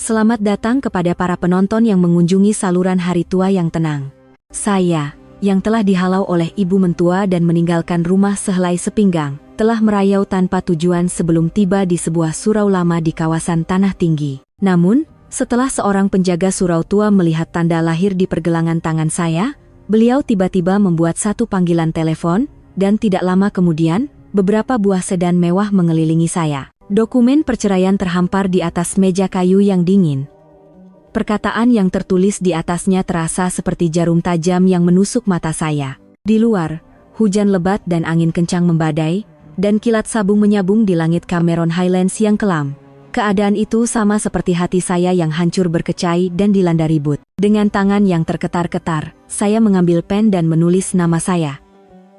Selamat datang kepada para penonton yang mengunjungi saluran Hari Tua yang tenang. Saya, yang telah dihalau oleh ibu mentua dan meninggalkan rumah sehelai sepinggang, telah merayau tanpa tujuan sebelum tiba di sebuah surau lama di kawasan Tanah Tinggi. Namun, setelah seorang penjaga surau tua melihat tanda lahir di pergelangan tangan saya, beliau tiba-tiba membuat satu panggilan telepon, dan tidak lama kemudian, beberapa buah sedan mewah mengelilingi saya. Dokumen perceraian terhampar di atas meja kayu yang dingin. Perkataan yang tertulis di atasnya terasa seperti jarum tajam yang menusuk mata saya. Di luar, hujan lebat dan angin kencang membadai, dan kilat sabung menyabung di langit Cameron Highlands yang kelam. Keadaan itu sama seperti hati saya yang hancur berkecai dan dilanda ribut. Dengan tangan yang terketar-ketar, saya mengambil pen dan menulis nama saya.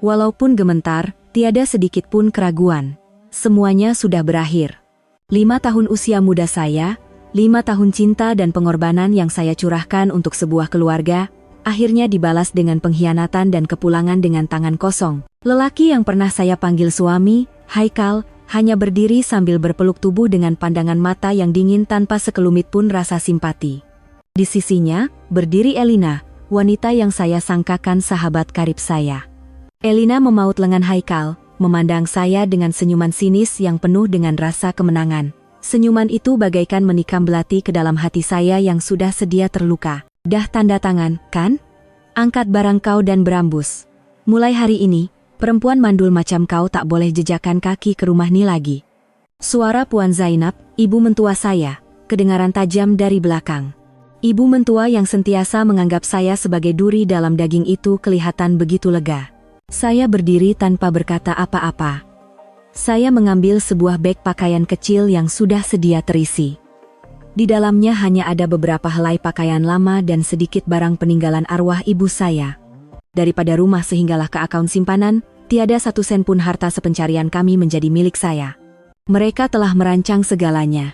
Walaupun gemetar, tiada sedikit pun keraguan. Semuanya sudah berakhir. 5 tahun usia muda saya, 5 tahun cinta dan pengorbanan yang saya curahkan untuk sebuah keluarga, akhirnya dibalas dengan pengkhianatan dan kepulangan dengan tangan kosong. Lelaki yang pernah saya panggil suami, Haikal, hanya berdiri sambil berpeluk tubuh dengan pandangan mata yang dingin tanpa sekelumit pun rasa simpati. Di sisinya, berdiri Elina, wanita yang saya sangkakan sahabat karib saya. Elina memaut lengan Haikal, memandang saya dengan senyuman sinis yang penuh dengan rasa kemenangan. Senyuman itu bagaikan menikam belati ke dalam hati saya yang sudah sedia terluka. Dah tanda tangan, kan? Angkat barang kau dan berambus. Mulai hari ini, perempuan mandul macam kau tak boleh jejakkan kaki ke rumah ni lagi. Suara Puan Zainab, ibu mentua saya, kedengaran tajam dari belakang. Ibu mentua yang sentiasa menganggap saya sebagai duri dalam daging itu kelihatan begitu lega. Saya berdiri tanpa berkata apa-apa. Saya mengambil sebuah beg pakaian kecil yang sudah sedia terisi. Di dalamnya hanya ada beberapa helai pakaian lama dan sedikit barang peninggalan arwah ibu saya. Daripada rumah sehinggalah ke akaun simpanan, tiada satu sen pun harta sepencarian kami menjadi milik saya. Mereka telah merancang segalanya.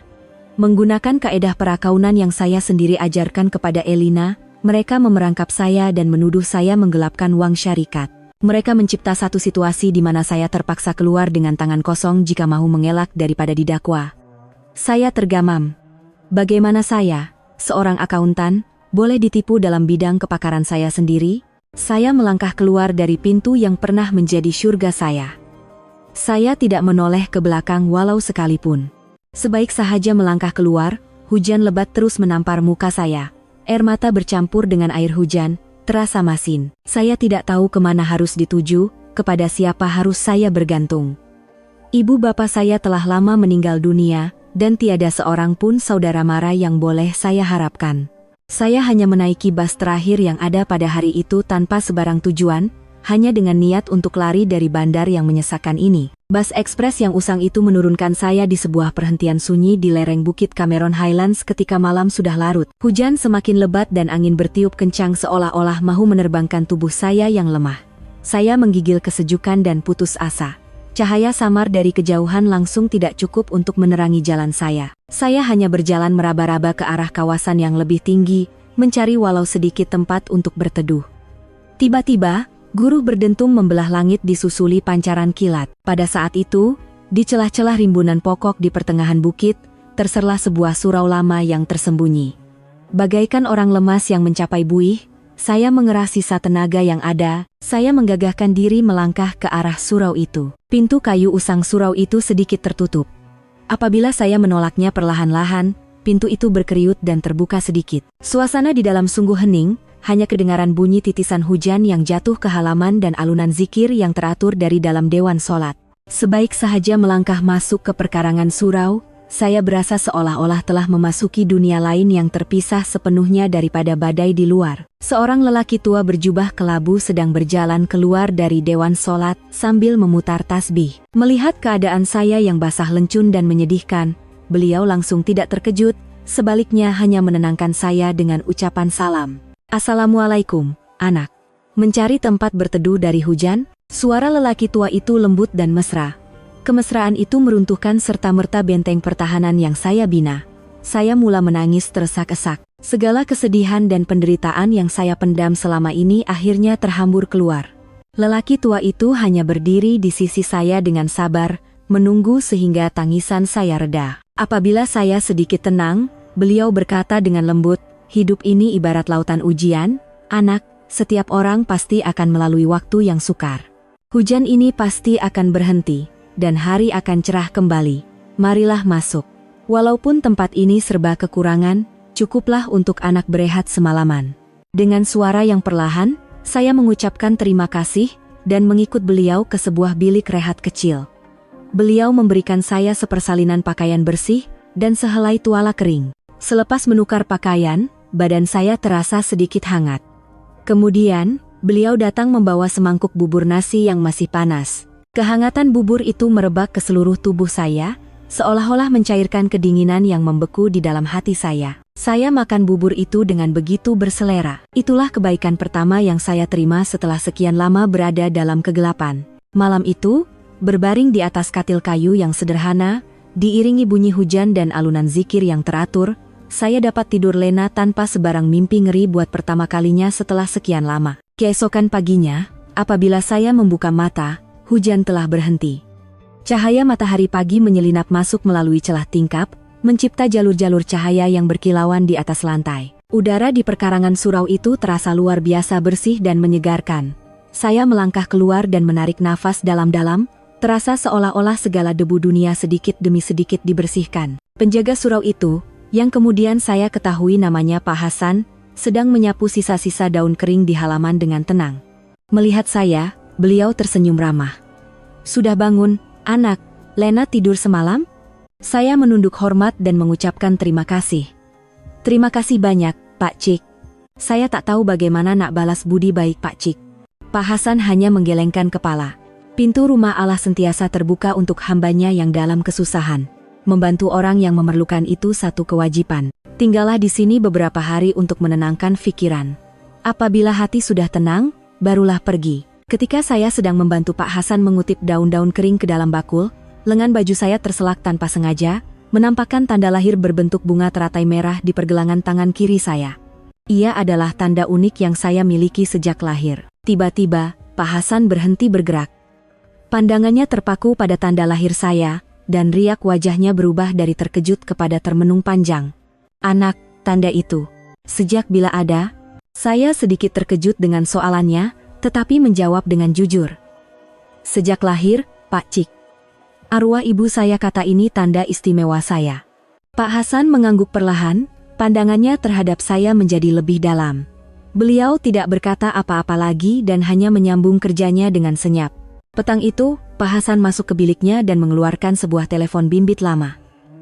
Menggunakan kaedah perakaunan yang saya sendiri ajarkan kepada Elina, mereka memerangkap saya dan menuduh saya menggelapkan wang syarikat. Mereka mencipta satu situasi di mana saya terpaksa keluar dengan tangan kosong jika mau mengelak daripada didakwa. Saya tergamam. Bagaimana saya, seorang akuntan, boleh ditipu dalam bidang kepakaran saya sendiri? Saya melangkah keluar dari pintu yang pernah menjadi syurga saya. Saya tidak menoleh ke belakang walau sekalipun. Sebaik sahaja melangkah keluar, hujan lebat terus menampar muka saya. Air mata bercampur dengan air hujan, terasa masin. Saya tidak tahu kemana harus dituju, kepada siapa harus saya bergantung. Ibu bapak saya telah lama meninggal dunia, dan tiada seorang pun saudara mara yang boleh saya harapkan. Saya hanya menaiki bas terakhir yang ada pada hari itu tanpa sebarang tujuan, hanya dengan niat untuk lari dari bandar yang menyesakan ini. Bas ekspres yang usang itu menurunkan saya di sebuah perhentian sunyi di lereng bukit Cameron Highlands ketika malam sudah larut. Hujan semakin lebat dan angin bertiup kencang seolah-olah mahu menerbangkan tubuh saya yang lemah. Saya menggigil kesejukan dan putus asa. Cahaya samar dari kejauhan langsung tidak cukup untuk menerangi jalan saya. Saya hanya berjalan meraba-raba ke arah kawasan yang lebih tinggi, mencari walau sedikit tempat untuk berteduh. Tiba-tiba, guruh berdentum membelah langit disusuli pancaran kilat. Pada saat itu, di celah-celah rimbunan pokok di pertengahan bukit, terserlah sebuah surau lama yang tersembunyi. Bagaikan orang lemas yang mencapai buih, saya mengerah sisa tenaga yang ada, saya menggagahkan diri melangkah ke arah surau itu. Pintu kayu usang surau itu sedikit tertutup. Apabila saya menolaknya perlahan-lahan, pintu itu berkeriut dan terbuka sedikit. Suasana di dalam sungguh hening, hanya kedengaran bunyi titisan hujan yang jatuh ke halaman dan alunan zikir yang teratur dari dalam dewan solat. Sebaik sahaja melangkah masuk ke perkarangan surau, saya berasa seolah-olah telah memasuki dunia lain yang terpisah sepenuhnya daripada badai di luar. Seorang lelaki tua berjubah kelabu sedang berjalan keluar dari dewan solat sambil memutar tasbih. Melihat keadaan saya yang basah lencun dan menyedihkan, beliau langsung tidak terkejut, sebaliknya hanya menenangkan saya dengan ucapan salam. Assalamualaikum, anak. Mencari tempat berteduh dari hujan, suara lelaki tua itu lembut dan mesra. Kemesraan itu meruntuhkan serta-merta benteng pertahanan yang saya bina. Saya mula menangis tersesak-esak. Segala kesedihan dan penderitaan yang saya pendam selama ini akhirnya terhambur keluar. Lelaki tua itu hanya berdiri di sisi saya dengan sabar, menunggu sehingga tangisan saya reda. Apabila saya sedikit tenang, beliau berkata dengan lembut, "Hidup ini ibarat lautan ujian, anak, setiap orang pasti akan melalui waktu yang sukar. Hujan ini pasti akan berhenti, dan hari akan cerah kembali. Marilah masuk. Walaupun tempat ini serba kekurangan, cukuplah untuk anak berehat semalaman." Dengan suara yang perlahan, saya mengucapkan terima kasih, dan mengikut beliau ke sebuah bilik rehat kecil. Beliau memberikan saya sepersalinan pakaian bersih, dan sehelai tuala kering. Selepas menukar pakaian, badan saya terasa sedikit hangat. Kemudian, beliau datang membawa semangkuk bubur nasi yang masih panas. Kehangatan bubur itu merebak ke seluruh tubuh saya, seolah-olah mencairkan kedinginan yang membeku di dalam hati saya. Saya makan bubur itu dengan begitu berselera. Itulah kebaikan pertama yang saya terima setelah sekian lama berada dalam kegelapan. Malam itu, berbaring di atas katil kayu yang sederhana, diiringi bunyi hujan dan alunan zikir yang teratur, saya dapat tidur lena tanpa sebarang mimpi ngeri buat pertama kalinya setelah sekian lama. Keesokan paginya, apabila saya membuka mata, hujan telah berhenti. Cahaya matahari pagi menyelinap masuk melalui celah tingkap, mencipta jalur-jalur cahaya yang berkilauan di atas lantai. Udara di perkarangan surau itu terasa luar biasa bersih dan menyegarkan. Saya melangkah keluar dan menarik nafas dalam-dalam, terasa seolah-olah segala debu dunia sedikit demi sedikit dibersihkan. Penjaga surau itu, yang kemudian saya ketahui namanya Pak Hasan, sedang menyapu sisa-sisa daun kering di halaman dengan tenang. Melihat saya, beliau tersenyum ramah. "Sudah bangun, anak? Lena tidur semalam?" Saya menunduk hormat dan mengucapkan terima kasih. "Terima kasih banyak, Pak Cik. Saya tak tahu bagaimana nak balas budi baik Pak Cik." Pak Hasan hanya menggelengkan kepala. Pintu rumah Allah sentiasa terbuka untuk hambanya yang dalam kesusahan. Membantu orang yang memerlukan itu satu kewajiban. Tinggallah di sini beberapa hari untuk menenangkan pikiran. Apabila hati sudah tenang, barulah pergi. Ketika saya sedang membantu Pak Hasan mengutip daun-daun kering ke dalam bakul, lengan baju saya terselak tanpa sengaja, menampakkan tanda lahir berbentuk bunga teratai merah di pergelangan tangan kiri saya. Ia adalah tanda unik yang saya miliki sejak lahir. Tiba-tiba, Pak Hasan berhenti bergerak. Pandangannya terpaku pada tanda lahir saya, dan riak wajahnya berubah dari terkejut kepada termenung panjang. "Anak, tanda itu sejak bila ada?" Saya sedikit terkejut dengan soalannya, tetapi menjawab dengan jujur. "Sejak lahir, Pak Cik. Arwah ibu saya kata ini tanda istimewa saya." Pak Hasan mengangguk perlahan, pandangannya terhadap saya menjadi lebih dalam. Beliau tidak berkata apa-apa lagi dan hanya menyambung kerjanya dengan senyap. Petang itu, Pak Hasan masuk ke biliknya dan mengeluarkan sebuah telepon bimbit lama.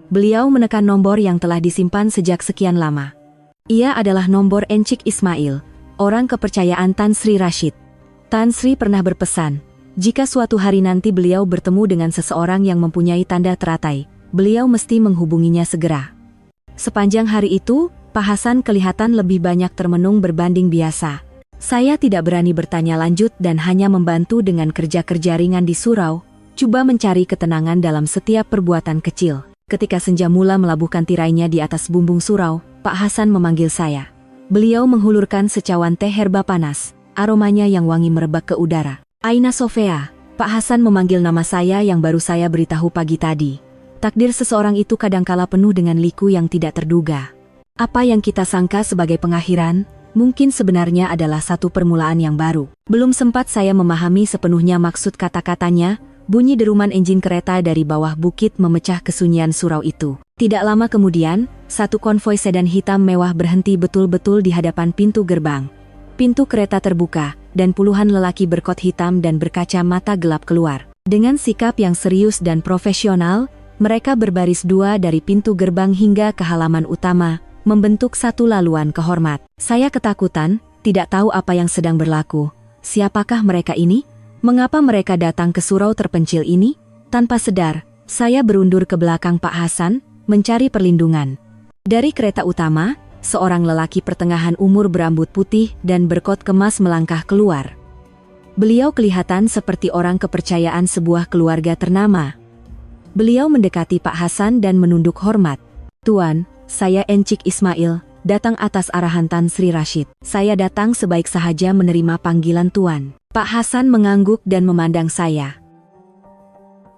Beliau menekan nomor yang telah disimpan sejak sekian lama. Ia adalah nomor Encik Ismail, orang kepercayaan Tan Sri Rashid. Tan Sri pernah berpesan, jika suatu hari nanti beliau bertemu dengan seseorang yang mempunyai tanda teratai, beliau mesti menghubunginya segera. Sepanjang hari itu, Pak Hasan kelihatan lebih banyak termenung berbanding biasa. Saya tidak berani bertanya lanjut dan hanya membantu dengan kerja-kerja ringan di surau, coba mencari ketenangan dalam setiap perbuatan kecil. Ketika senja mula melabuhkan tirainya di atas bumbung surau, Pak Hasan memanggil saya. Beliau menghulurkan secawan teh herba panas, aromanya yang wangi merebak ke udara. "Aina Sofia." Pak Hasan memanggil nama saya yang baru saya beritahu pagi tadi. Takdir seseorang itu kadangkala penuh dengan liku yang tidak terduga. Apa yang kita sangka sebagai pengakhiran, mungkin sebenarnya adalah satu permulaan yang baru. Belum sempat saya memahami sepenuhnya maksud kata-katanya, bunyi deruman enjin kereta dari bawah bukit memecah kesunyian surau itu. Tidak lama kemudian, satu konvoi sedan hitam mewah berhenti betul-betul di hadapan pintu gerbang. Pintu kereta terbuka, dan puluhan lelaki berkot hitam dan berkaca mata gelap keluar. Dengan sikap yang serius dan profesional, mereka berbaris dua dari pintu gerbang hingga ke halaman utama, membentuk satu laluan kehormat. Saya ketakutan, tidak tahu apa yang sedang berlaku. Siapakah mereka ini? Mengapa mereka datang ke surau terpencil ini? Tanpa sadar, saya berundur ke belakang Pak Hasan, mencari perlindungan. Dari kereta utama, seorang lelaki pertengahan umur berambut putih dan berkot kemas melangkah keluar. Beliau kelihatan seperti orang kepercayaan sebuah keluarga ternama. Beliau mendekati Pak Hasan dan menunduk hormat. "Tuan, saya Encik Ismail, datang atas arahan Tan Sri Rashid. Saya datang sebaik sahaja menerima panggilan Tuan." Pak Hasan mengangguk dan memandang saya.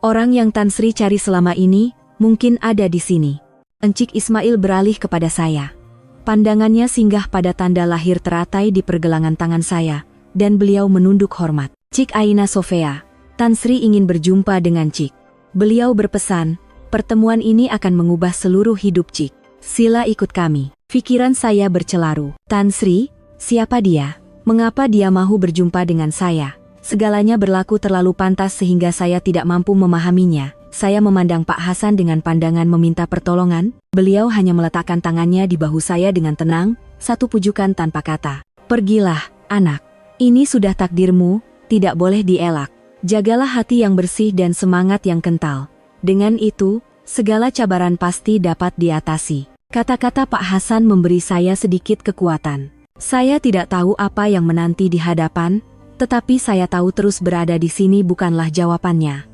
"Orang yang Tan Sri cari selama ini, mungkin ada di sini." Encik Ismail beralih kepada saya. Pandangannya singgah pada tanda lahir teratai di pergelangan tangan saya, dan beliau menunduk hormat. Cik Aina Sofia, Tan Sri ingin berjumpa dengan Cik. Beliau berpesan, pertemuan ini akan mengubah seluruh hidup Cik. Sila ikut kami. Pikiran saya bercelaru. Tan Sri, siapa dia? Mengapa dia mahu berjumpa dengan saya? Segalanya berlaku terlalu pantas sehingga saya tidak mampu memahaminya. Saya memandang Pak Hasan dengan pandangan meminta pertolongan. Beliau hanya meletakkan tangannya di bahu saya dengan tenang, satu pujukan tanpa kata. Pergilah, anak. Ini sudah takdirmu, tidak boleh dielak. Jagalah hati yang bersih dan semangat yang kental. Dengan itu, segala cabaran pasti dapat diatasi. Kata-kata Pak Hasan memberi saya sedikit kekuatan. Saya tidak tahu apa yang menanti di hadapan, tetapi saya tahu terus berada di sini bukanlah jawabannya.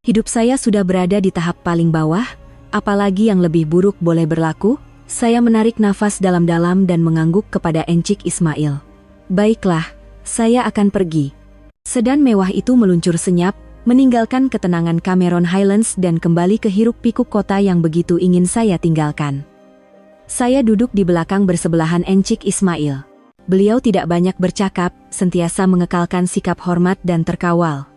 Hidup saya sudah berada di tahap paling bawah, apalagi yang lebih buruk boleh berlaku. Saya menarik nafas dalam-dalam dan mengangguk kepada Encik Ismail. Baiklah, saya akan pergi. Sedan mewah itu meluncur senyap, meninggalkan ketenangan Cameron Highlands dan kembali ke hiruk-pikuk kota yang begitu ingin saya tinggalkan. Saya duduk di belakang bersebelahan Encik Ismail. Beliau tidak banyak bercakap, sentiasa mengekalkan sikap hormat dan terkawal.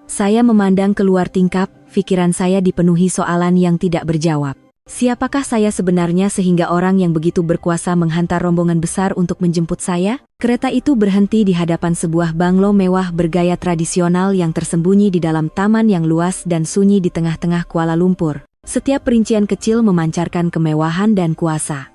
Saya memandang keluar tingkap, pikiran saya dipenuhi soalan yang tidak berjawab. Siapakah saya sebenarnya sehingga orang yang begitu berkuasa menghantar rombongan besar untuk menjemput saya? Kereta itu berhenti di hadapan sebuah banglo mewah bergaya tradisional yang tersembunyi di dalam taman yang luas dan sunyi di tengah-tengah Kuala Lumpur. Setiap perincian kecil memancarkan kemewahan dan kuasa.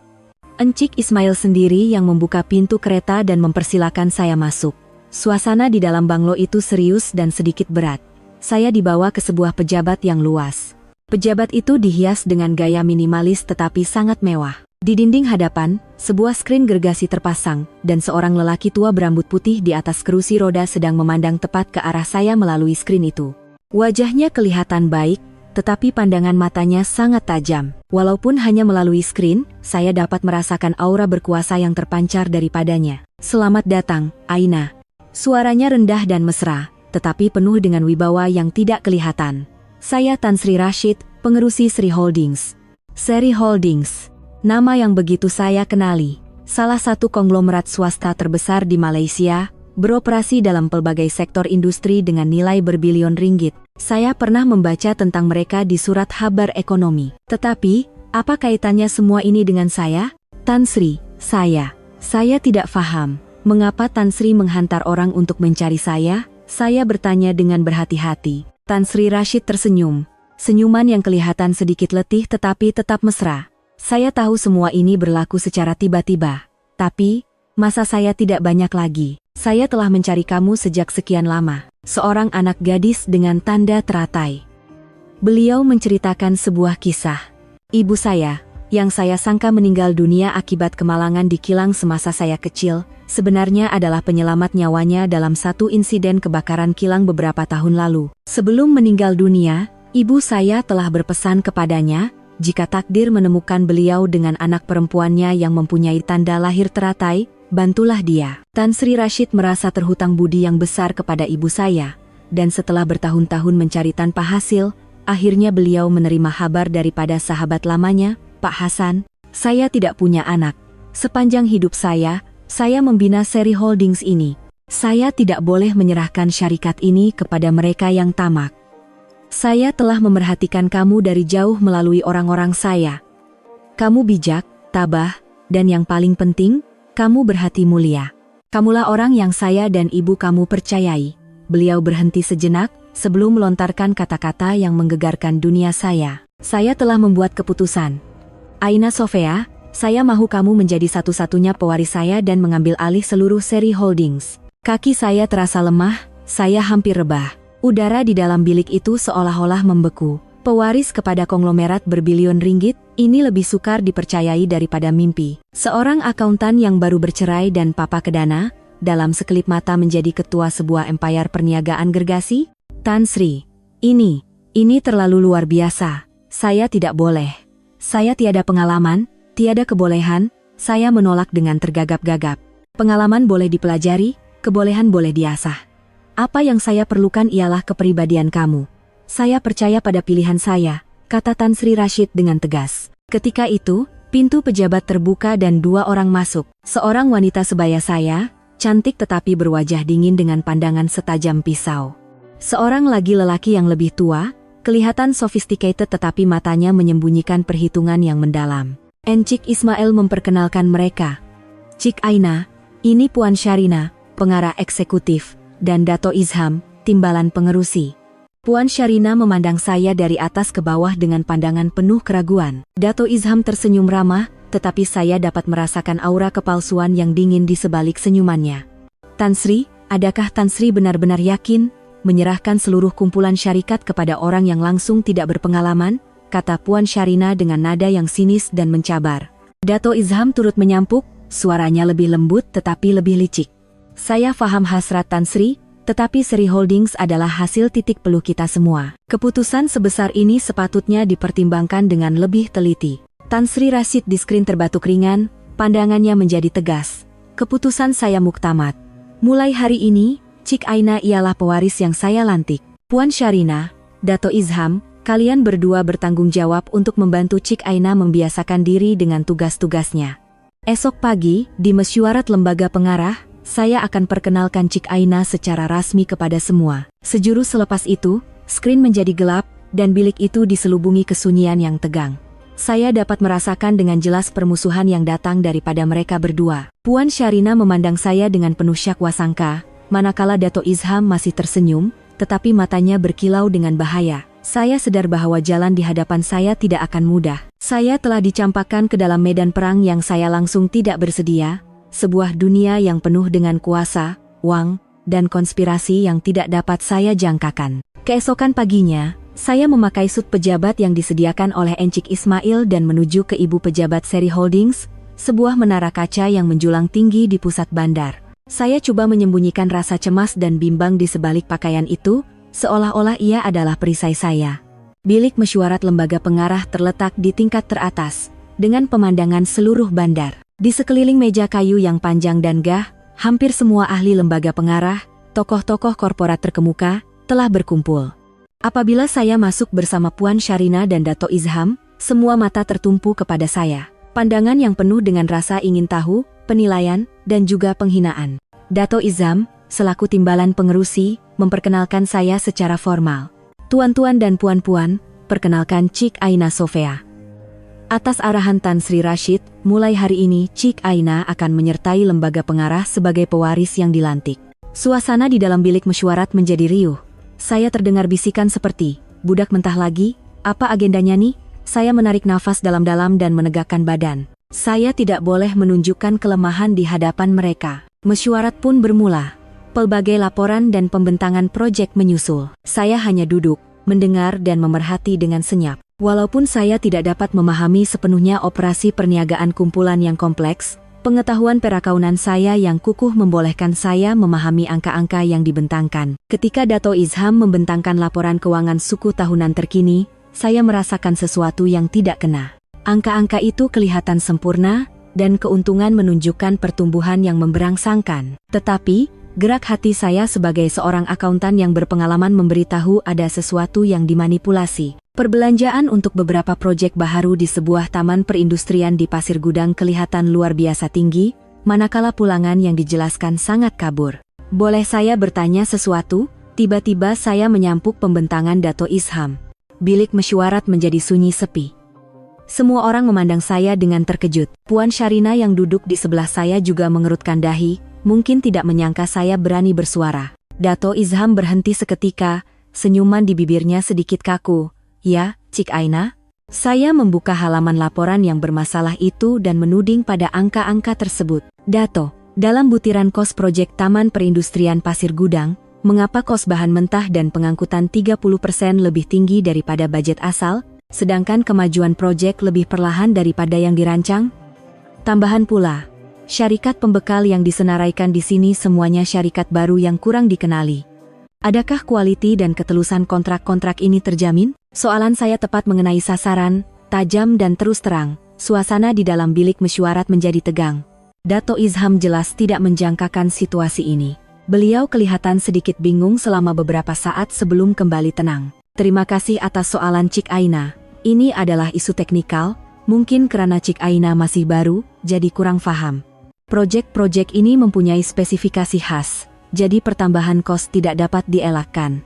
Encik Ismail sendiri yang membuka pintu kereta dan mempersilakan saya masuk. Suasana di dalam banglo itu serius dan sedikit berat. Saya dibawa ke sebuah pejabat yang luas. Pejabat itu dihias dengan gaya minimalis tetapi sangat mewah. Di dinding hadapan, sebuah skrin gergasi terpasang, dan seorang lelaki tua berambut putih di atas kerusi roda sedang memandang tepat ke arah saya melalui skrin itu. Wajahnya kelihatan baik, tetapi pandangan matanya sangat tajam. Walaupun hanya melalui skrin, saya dapat merasakan aura berkuasa yang terpancar daripadanya. Selamat datang, Aina. Suaranya rendah dan mesra, tetapi penuh dengan wibawa yang tidak kelihatan. Saya Tan Sri Rashid, pengerusi Sri Holdings. Sri Holdings, nama yang begitu saya kenali. Salah satu konglomerat swasta terbesar di Malaysia, beroperasi dalam pelbagai sektor industri dengan nilai berbilion ringgit. Saya pernah membaca tentang mereka di surat kabar ekonomi. Tetapi, apa kaitannya semua ini dengan saya? Tan Sri, saya tidak paham. Mengapa Tan Sri menghantar orang untuk mencari saya? Saya bertanya dengan berhati-hati. Tan Sri Rashid tersenyum. Senyuman yang kelihatan sedikit letih tetapi tetap mesra. Saya tahu semua ini berlaku secara tiba-tiba. Tapi, masa saya tidak banyak lagi. Saya telah mencari kamu sejak sekian lama. Seorang anak gadis dengan tanda teratai. Beliau menceritakan sebuah kisah. Ibu saya, yang saya sangka meninggal dunia akibat kemalangan di kilang semasa saya kecil, sebenarnya adalah penyelamat nyawanya dalam satu insiden kebakaran kilang beberapa tahun lalu. Sebelum meninggal dunia, ibu saya telah berpesan kepadanya, jika takdir menemukan beliau dengan anak perempuannya yang mempunyai tanda lahir teratai, bantulah dia. Tan Sri Rashid merasa terhutang budi yang besar kepada ibu saya, dan setelah bertahun-tahun mencari tanpa hasil, akhirnya beliau menerima kabar daripada sahabat lamanya, Pak Hasan. Saya tidak punya anak. Sepanjang hidup saya membina Sri Holdings ini. Saya tidak boleh menyerahkan syarikat ini kepada mereka yang tamak. Saya telah memerhatikan kamu dari jauh melalui orang-orang saya. Kamu bijak, tabah, dan yang paling penting, kamu berhati mulia. Kamulah orang yang saya dan ibu kamu percayai. Beliau berhenti sejenak, sebelum melontarkan kata-kata yang menggegarkan dunia saya. Saya telah membuat keputusan. Aina Sofia, saya mahu kamu menjadi satu-satunya pewaris saya dan mengambil alih seluruh Sri Holdings. Kaki saya terasa lemah, saya hampir rebah. Udara di dalam bilik itu seolah-olah membeku. Pewaris kepada konglomerat berbilion ringgit, ini lebih sukar dipercayai daripada mimpi. Seorang akuntan yang baru bercerai dan papa kedana, dalam sekelip mata menjadi ketua sebuah empayar perniagaan gergasi? Tan Sri, ini terlalu luar biasa. Saya tidak boleh. Saya tiada pengalaman, tiada kebolehan, saya menolak dengan tergagap-gagap. Pengalaman boleh dipelajari, kebolehan boleh diasah. Apa yang saya perlukan ialah kepribadian kamu. Saya percaya pada pilihan saya, kata Tan Sri Rashid dengan tegas. Ketika itu, pintu pejabat terbuka dan dua orang masuk. Seorang wanita sebaya saya, cantik tetapi berwajah dingin dengan pandangan setajam pisau. Seorang lagi lelaki yang lebih tua, kelihatan sophisticated tetapi matanya menyembunyikan perhitungan yang mendalam. Encik Ismail memperkenalkan mereka. Cik Aina, ini Puan Syarina, pengarah eksekutif, dan Dato Izham, timbalan pengerusi. Puan Syarina memandang saya dari atas ke bawah dengan pandangan penuh keraguan. Dato Izham tersenyum ramah, tetapi saya dapat merasakan aura kepalsuan yang dingin di sebalik senyumannya. Tan Sri, adakah Tan Sri benar-benar yakin menyerahkan seluruh kumpulan syarikat kepada orang yang langsung tidak berpengalaman? Kata Puan Syarina dengan nada yang sinis dan mencabar. Dato Izham turut menyampuk, suaranya lebih lembut tetapi lebih licik. Saya faham hasrat Tan Sri, tetapi Sri Holdings adalah hasil titik peluh kita semua. Keputusan sebesar ini sepatutnya dipertimbangkan dengan lebih teliti. Tan Sri Rashid di skrin terbatuk ringan, pandangannya menjadi tegas. Keputusan saya muktamad. Mulai hari ini, Cik Aina ialah pewaris yang saya lantik. Puan Syarina, Dato Izham, kalian berdua bertanggung jawab untuk membantu Cik Aina membiasakan diri dengan tugas-tugasnya. Esok pagi, di mesyuarat lembaga pengarah, saya akan perkenalkan Cik Aina secara rasmi kepada semua. Sejurus selepas itu, skrin menjadi gelap, dan bilik itu diselubungi kesunyian yang tegang. Saya dapat merasakan dengan jelas permusuhan yang datang daripada mereka berdua. Puan Syarina memandang saya dengan penuh syak wasangka, manakala Dato Izham masih tersenyum, tetapi matanya berkilau dengan bahaya. Saya sadar bahwa jalan di hadapan saya tidak akan mudah. Saya telah dicampakkan ke dalam medan perang yang saya langsung tidak bersedia, sebuah dunia yang penuh dengan kuasa, uang, dan konspirasi yang tidak dapat saya jangkakan. Keesokan paginya, saya memakai sut pejabat yang disediakan oleh Encik Ismail dan menuju ke ibu pejabat Sri Holdings, sebuah menara kaca yang menjulang tinggi di pusat bandar. Saya coba menyembunyikan rasa cemas dan bimbang di sebalik pakaian itu, seolah-olah ia adalah perisai saya. Bilik mesyuarat lembaga pengarah terletak di tingkat teratas, dengan pemandangan seluruh bandar. Di sekeliling meja kayu yang panjang dan gah, hampir semua ahli lembaga pengarah, tokoh-tokoh korporat terkemuka, telah berkumpul. Apabila saya masuk bersama Puan Syarina dan Dato Izham, semua mata tertumpu kepada saya. Pandangan yang penuh dengan rasa ingin tahu, penilaian, dan juga penghinaan. Dato Izham, selaku timbalan pengerusi, memperkenalkan saya secara formal. Tuan-tuan dan puan-puan, perkenalkan Cik Aina Sofia. Atas arahan Tan Sri Rashid, mulai hari ini Cik Aina akan menyertai lembaga pengarah sebagai pewaris yang dilantik. Suasana di dalam bilik mesyuarat menjadi riuh. Saya terdengar bisikan seperti, budak mentah lagi, apa agendanya nih? Saya menarik nafas dalam-dalam dan menegakkan badan. Saya tidak boleh menunjukkan kelemahan di hadapan mereka. Mesyuarat pun bermula. Pelbagai laporan dan pembentangan proyek menyusul. Saya hanya duduk, mendengar dan memerhati dengan senyap. Walaupun saya tidak dapat memahami sepenuhnya operasi perniagaan kumpulan yang kompleks, pengetahuan perakaunan saya yang kukuh membolehkan saya memahami angka-angka yang dibentangkan. Ketika Dato Izham membentangkan laporan keuangan suku tahunan terkini, saya merasakan sesuatu yang tidak kena. Angka-angka itu kelihatan sempurna, dan keuntungan menunjukkan pertumbuhan yang memberangsangkan. Tetapi, gerak hati saya sebagai seorang akuntan yang berpengalaman memberitahu ada sesuatu yang dimanipulasi. Perbelanjaan untuk beberapa proyek baharu di sebuah taman perindustrian di Pasir Gudang kelihatan luar biasa tinggi, manakala pulangan yang dijelaskan sangat kabur. Boleh saya bertanya sesuatu? Tiba-tiba saya menyampuk pembentangan Dato Izham. Bilik mesyuarat menjadi sunyi sepi. Semua orang memandang saya dengan terkejut. Puan Syarina yang duduk di sebelah saya juga mengerutkan dahi, mungkin tidak menyangka saya berani bersuara. Dato Izham berhenti seketika, senyuman di bibirnya sedikit kaku. Ya, Cik Aina. Saya membuka halaman laporan yang bermasalah itu dan menuding pada angka-angka tersebut. Dato, dalam butiran kos proyek Taman Perindustrian Pasir Gudang, mengapa kos bahan mentah dan pengangkutan 30% lebih tinggi daripada budget asal, sedangkan kemajuan proyek lebih perlahan daripada yang dirancang? Tambahan pula, syarikat pembekal yang disenaraikan di sini semuanya syarikat baru yang kurang dikenali. Adakah kualiti dan ketelusan kontrak-kontrak ini terjamin? Soalan saya tepat mengenai sasaran, tajam dan terus terang. Suasana di dalam bilik mesyuarat menjadi tegang. Dato Izham jelas tidak menjangkakan situasi ini. Beliau kelihatan sedikit bingung selama beberapa saat sebelum kembali tenang. Terima kasih atas soalan Cik Aina. Ini adalah isu teknikal, Mungkin karena Cik Aina masih baru, jadi kurang paham. Proyek-proyek ini mempunyai spesifikasi khas, jadi pertambahan kos tidak dapat dielakkan.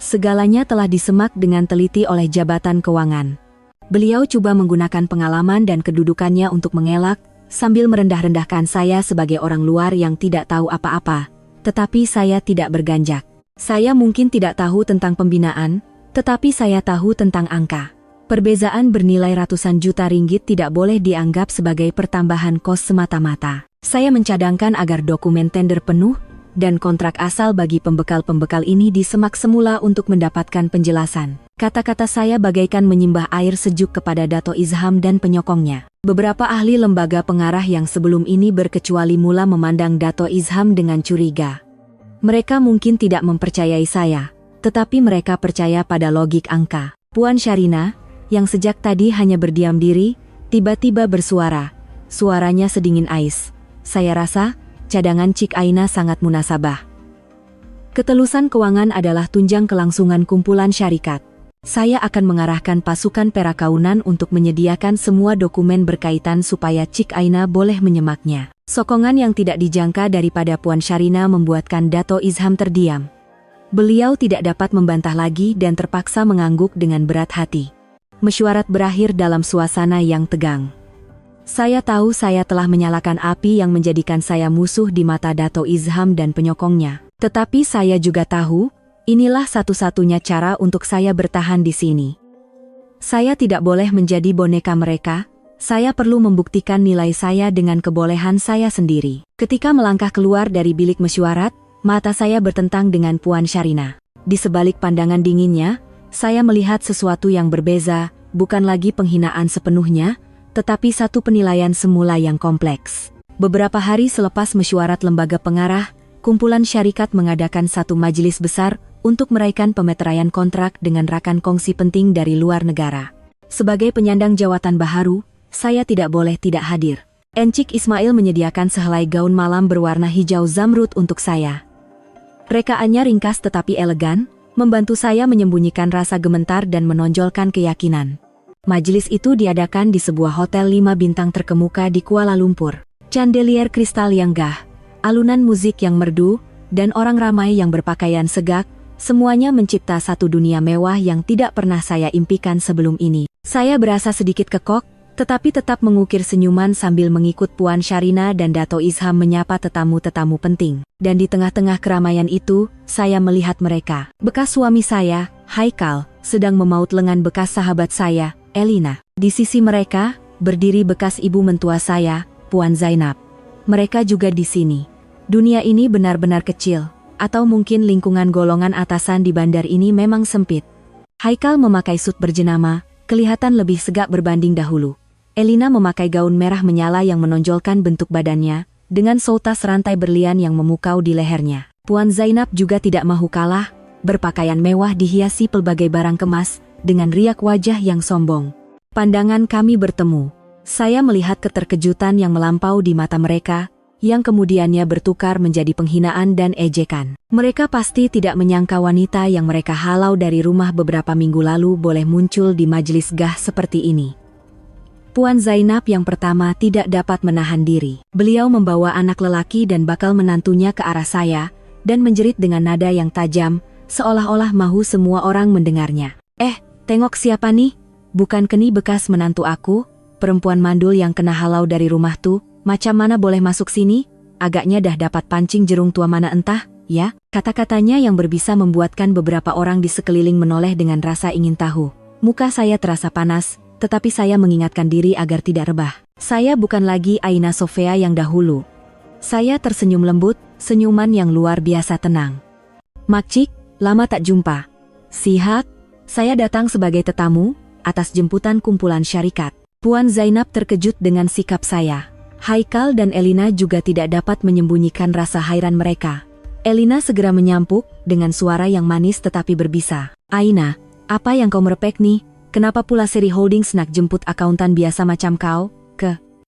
Segalanya telah disemak dengan teliti oleh Jabatan Keuangan. Beliau coba menggunakan pengalaman dan kedudukannya untuk mengelak, sambil merendah-rendahkan saya sebagai orang luar yang tidak tahu apa-apa. Tetapi saya tidak berganjak. Saya mungkin tidak tahu tentang pembinaan, tetapi saya tahu tentang angka. Perbezaan bernilai ratusan juta ringgit tidak boleh dianggap sebagai pertambahan kos semata-mata. Saya mencadangkan agar dokumen tender penuh, dan kontrak asal bagi pembekal-pembekal ini disemak semula untuk mendapatkan penjelasan. Kata-kata saya bagaikan menyimbah air sejuk kepada Dato Izham dan penyokongnya. Beberapa ahli lembaga pengarah yang sebelum ini berkecuali mula memandang Dato Izham dengan curiga. Mereka mungkin tidak mempercayai saya, tetapi mereka percaya pada logik angka. Puan Syarina, yang sejak tadi hanya berdiam diri, tiba-tiba bersuara. Suaranya sedingin ais. Saya rasa, cadangan Cik Aina sangat munasabah. Ketelusan keuangan adalah tunjang kelangsungan kumpulan syarikat. Saya akan mengarahkan pasukan perakaunan untuk menyediakan semua dokumen berkaitan supaya Cik Aina boleh menyemaknya. Sokongan yang tidak dijangka daripada Puan Syarina membuatkan Dato Izham terdiam. Beliau tidak dapat membantah lagi dan terpaksa mengangguk dengan berat hati. Mesyuarat berakhir dalam suasana yang tegang. Saya tahu saya telah menyalakan api yang menjadikan saya musuh di mata Dato Izham dan penyokongnya. Tetapi saya juga tahu, inilah satu-satunya cara untuk saya bertahan di sini. Saya tidak boleh menjadi boneka mereka, saya perlu membuktikan nilai saya dengan kebolehan saya sendiri. Ketika melangkah keluar dari bilik mesyuarat, mata saya bertentang dengan Puan Syarina. Di sebalik pandangan dinginnya, saya melihat sesuatu yang berbeza, bukan lagi penghinaan sepenuhnya, tetapi satu penilaian semula yang kompleks. Beberapa hari selepas mesyuarat lembaga pengarah, kumpulan syarikat mengadakan satu majelis besar untuk meraihkan pemeteraian kontrak dengan rakan kongsi penting dari luar negara. Sebagai penyandang jawatan baharu, saya tidak boleh tidak hadir. Encik Ismail menyediakan sehelai gaun malam berwarna hijau zamrud untuk saya. Rekaannya ringkas tetapi elegan, membantu saya menyembunyikan rasa gemetar dan menonjolkan keyakinan. Majelis itu diadakan di sebuah hotel 5 bintang terkemuka di Kuala Lumpur. Chandelier kristal yang gah, alunan musik yang merdu, dan orang ramai yang berpakaian segak, semuanya mencipta satu dunia mewah yang tidak pernah saya impikan sebelum ini. Saya berasa sedikit kekok, tetapi tetap mengukir senyuman sambil mengikut Puan Syarina dan Dato Izham menyapa tetamu-tetamu penting. Dan di tengah-tengah keramaian itu, saya melihat mereka. Bekas suami saya, Haikal, sedang memaut lengan bekas sahabat saya, Elina. Di sisi mereka, berdiri bekas ibu mentua saya, Puan Zainab. Mereka juga di sini. Dunia ini benar-benar kecil, atau mungkin lingkungan golongan atasan di bandar ini memang sempit. Haikal memakai sut berjenama, kelihatan lebih segak berbanding dahulu. Elina memakai gaun merah menyala yang menonjolkan bentuk badannya, dengan soutas rantai berlian yang memukau di lehernya. Puan Zainab juga tidak mahu kalah, berpakaian mewah dihiasi pelbagai barang kemas, dengan riak wajah yang sombong. Pandangan kami bertemu. Saya melihat keterkejutan yang melampau di mata mereka, yang kemudiannya bertukar menjadi penghinaan dan ejekan. Mereka pasti tidak menyangka wanita yang mereka halau dari rumah beberapa minggu lalu boleh muncul di majelis gah seperti ini. Puan Zainab yang pertama tidak dapat menahan diri. Beliau membawa anak lelaki dan bakal menantunya ke arah saya, dan menjerit dengan nada yang tajam, seolah-olah mahu semua orang mendengarnya. Tengok siapa nih? Bukan Keni bekas menantu aku, perempuan mandul yang kena halau dari rumah tuh, macam mana boleh masuk sini? Agaknya dah dapat pancing jerung tua mana entah, ya? Kata-katanya yang berbisa membuatkan beberapa orang di sekeliling menoleh dengan rasa ingin tahu. Muka saya terasa panas, tetapi saya mengingatkan diri agar tidak rebah. Saya bukan lagi Aina Sofia yang dahulu. Saya tersenyum lembut, senyuman yang luar biasa tenang. Makcik, lama tak jumpa. Sihat? Saya datang sebagai tetamu, atas jemputan kumpulan syarikat. Puan Zainab terkejut dengan sikap saya. Haikal dan Elina juga tidak dapat menyembunyikan rasa hairan mereka. Elina segera menyampuk, dengan suara yang manis tetapi berbisa. Aina, apa yang kau merepek nih? Kenapa pula Seri Holdings nak jemput akuntan biasa macam kau?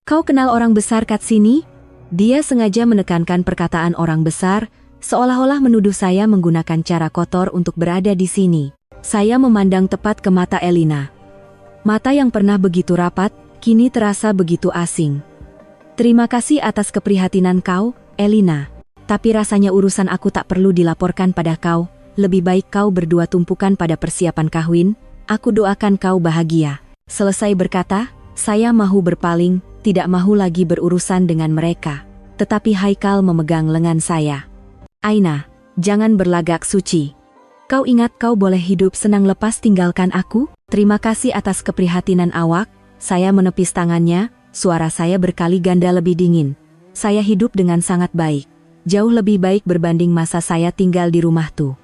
Kau kenal orang besar kat sini? Dia sengaja menekankan perkataan orang besar, seolah-olah menuduh saya menggunakan cara kotor untuk berada di sini. Saya memandang tepat ke mata Elina. Mata yang pernah begitu rapat, Kini terasa begitu asing. Terima kasih atas keprihatinan kau, Elina. Tapi rasanya urusan aku tak perlu dilaporkan pada kau. Lebih baik kau berdua tumpukan pada persiapan kawin. Aku doakan kau bahagia. Selesai berkata, saya mahu berpaling, tidak mahu lagi berurusan dengan mereka. Tetapi Haikal memegang lengan saya. Aina, jangan berlagak suci. Kau ingat kau boleh hidup senang lepas tinggalkan aku? Terima kasih atas keprihatinan awak. Saya menepis tangannya. Suara saya berkali ganda lebih dingin. Saya hidup dengan sangat baik. Jauh lebih baik berbanding masa saya tinggal di rumah tuh.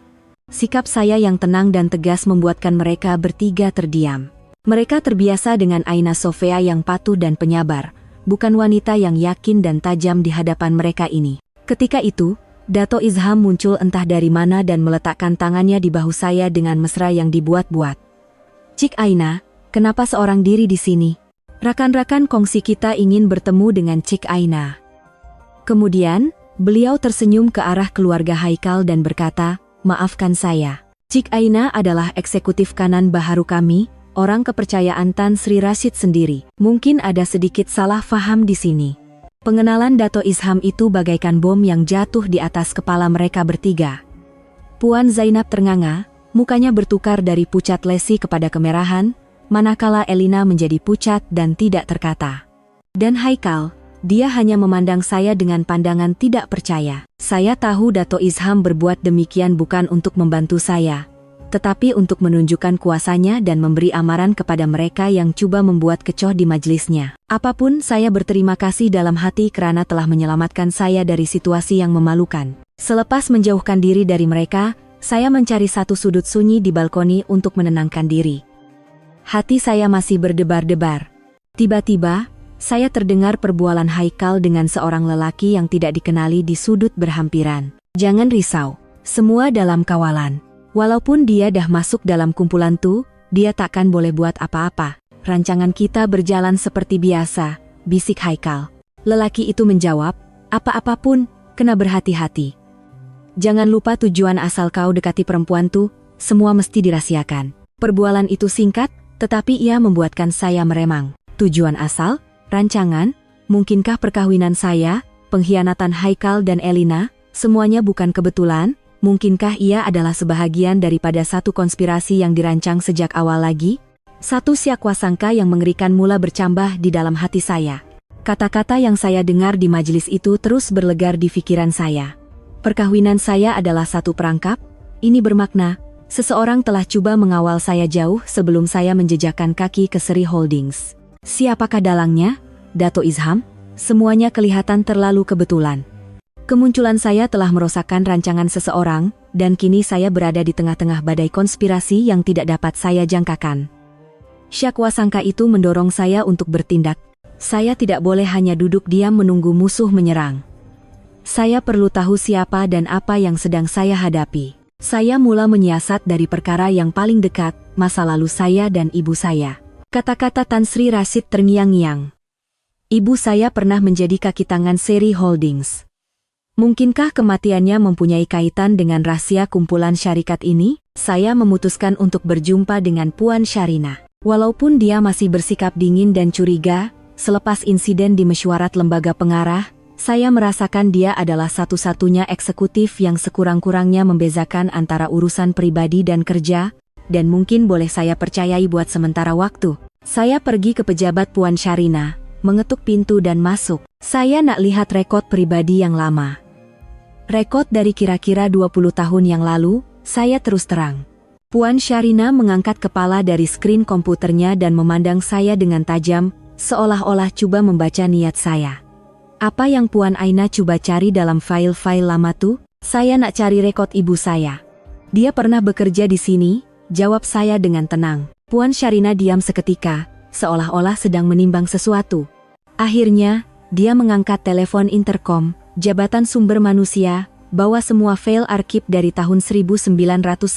Sikap saya yang tenang dan tegas membuatkan mereka bertiga terdiam. Mereka terbiasa dengan Aina Sofia yang patuh dan penyabar, bukan wanita yang yakin dan tajam di hadapan mereka ini. Ketika itu, Dato Izham muncul entah dari mana dan meletakkan tangannya di bahu saya dengan mesra yang dibuat-buat. Cik Aina, kenapa seorang diri di sini? Rakan-rakan kongsi kita ingin bertemu dengan Cik Aina. Kemudian, beliau tersenyum ke arah keluarga Haikal dan berkata, maafkan saya. Cik Aina adalah eksekutif kanan baharu kami, orang kepercayaan Tan Sri Rashid sendiri. Mungkin ada sedikit salah faham di sini. Pengenalan Dato Izham itu bagaikan bom yang jatuh di atas kepala mereka bertiga. Puan Zainab ternganga, mukanya bertukar dari pucat lesi kepada kemerahan, manakala Elina menjadi pucat dan tidak terkata. Dan Haikal, dia hanya memandang saya dengan pandangan tidak percaya. Saya tahu Dato Izham berbuat demikian bukan untuk membantu saya, tetapi untuk menunjukkan kuasanya dan memberi amaran kepada mereka yang coba membuat kecoh di majelisnya. Apapun, saya berterima kasih dalam hati karena telah menyelamatkan saya dari situasi yang memalukan. Selepas menjauhkan diri dari mereka, saya mencari satu sudut sunyi di balkoni untuk menenangkan diri. Hati saya masih berdebar-debar. Tiba-tiba, saya terdengar perbualan Haikal dengan seorang lelaki yang tidak dikenali di sudut berhampiran. Jangan risau, semua dalam kawalan. Walaupun dia dah masuk dalam kumpulan tuh, dia takkan boleh buat apa-apa. Rancangan kita berjalan seperti biasa, bisik Haikal. Lelaki itu menjawab, apa-apapun, kena berhati-hati. Jangan lupa tujuan asal kau dekati perempuan tuh, semua mesti dirahasiakan. Perbualan itu singkat, tetapi ia membuatkan saya meremang. Tujuan asal, rancangan, mungkinkah perkawinan saya, pengkhianatan Haikal dan Elina, semuanya bukan kebetulan? Mungkinkah ia adalah sebahagian daripada satu konspirasi yang dirancang sejak awal lagi? Satu siakwasangka yang mengerikan mula bercambah di dalam hati saya. Kata-kata yang saya dengar di majelis itu terus berlegar di pikiran saya. Perkawinan saya adalah satu perangkap, ini bermakna, seseorang telah coba mengawal saya jauh sebelum saya menjejakkan kaki ke Seri Holdings. Siapakah dalangnya? Dato Izham? Semuanya kelihatan terlalu kebetulan. Kemunculan saya telah merosakkan rancangan seseorang, dan kini saya berada di tengah-tengah badai konspirasi yang tidak dapat saya jangkakan. Syakwasangka itu mendorong saya untuk bertindak. Saya tidak boleh hanya duduk diam menunggu musuh menyerang. Saya perlu tahu siapa dan apa yang sedang saya hadapi. Saya mula menyiasat dari perkara yang paling dekat, masa lalu saya dan ibu saya. Kata-kata Tan Sri Rashid terngiang-ngiang. Ibu saya pernah menjadi kaki tangan Seri Holdings. Mungkinkah kematiannya mempunyai kaitan dengan rahasia kumpulan syarikat ini? Saya memutuskan untuk berjumpa dengan Puan Sharina. Walaupun dia masih bersikap dingin dan curiga, selepas insiden di mesyuarat lembaga pengarah, saya merasakan dia adalah satu-satunya eksekutif yang sekurang-kurangnya membezakan antara urusan pribadi dan kerja, dan mungkin boleh saya percayai buat sementara waktu. Saya pergi ke pejabat Puan Sharina, mengetuk pintu dan masuk. Saya nak lihat rekod pribadi yang lama. Rekod dari kira-kira 20 tahun yang lalu, saya terus terang. Puan Sharina mengangkat kepala dari skrin komputernya dan memandang saya dengan tajam, seolah-olah coba membaca niat saya. Apa yang Puan Aina coba cari dalam file-file lama tuh? Saya nak cari rekod ibu saya. Dia pernah bekerja di sini, jawab saya dengan tenang. Puan Sharina diam seketika, seolah-olah sedang menimbang sesuatu. Akhirnya, dia mengangkat telepon interkom, Jabatan Sumber Manusia, bawa semua file arsip dari tahun 1995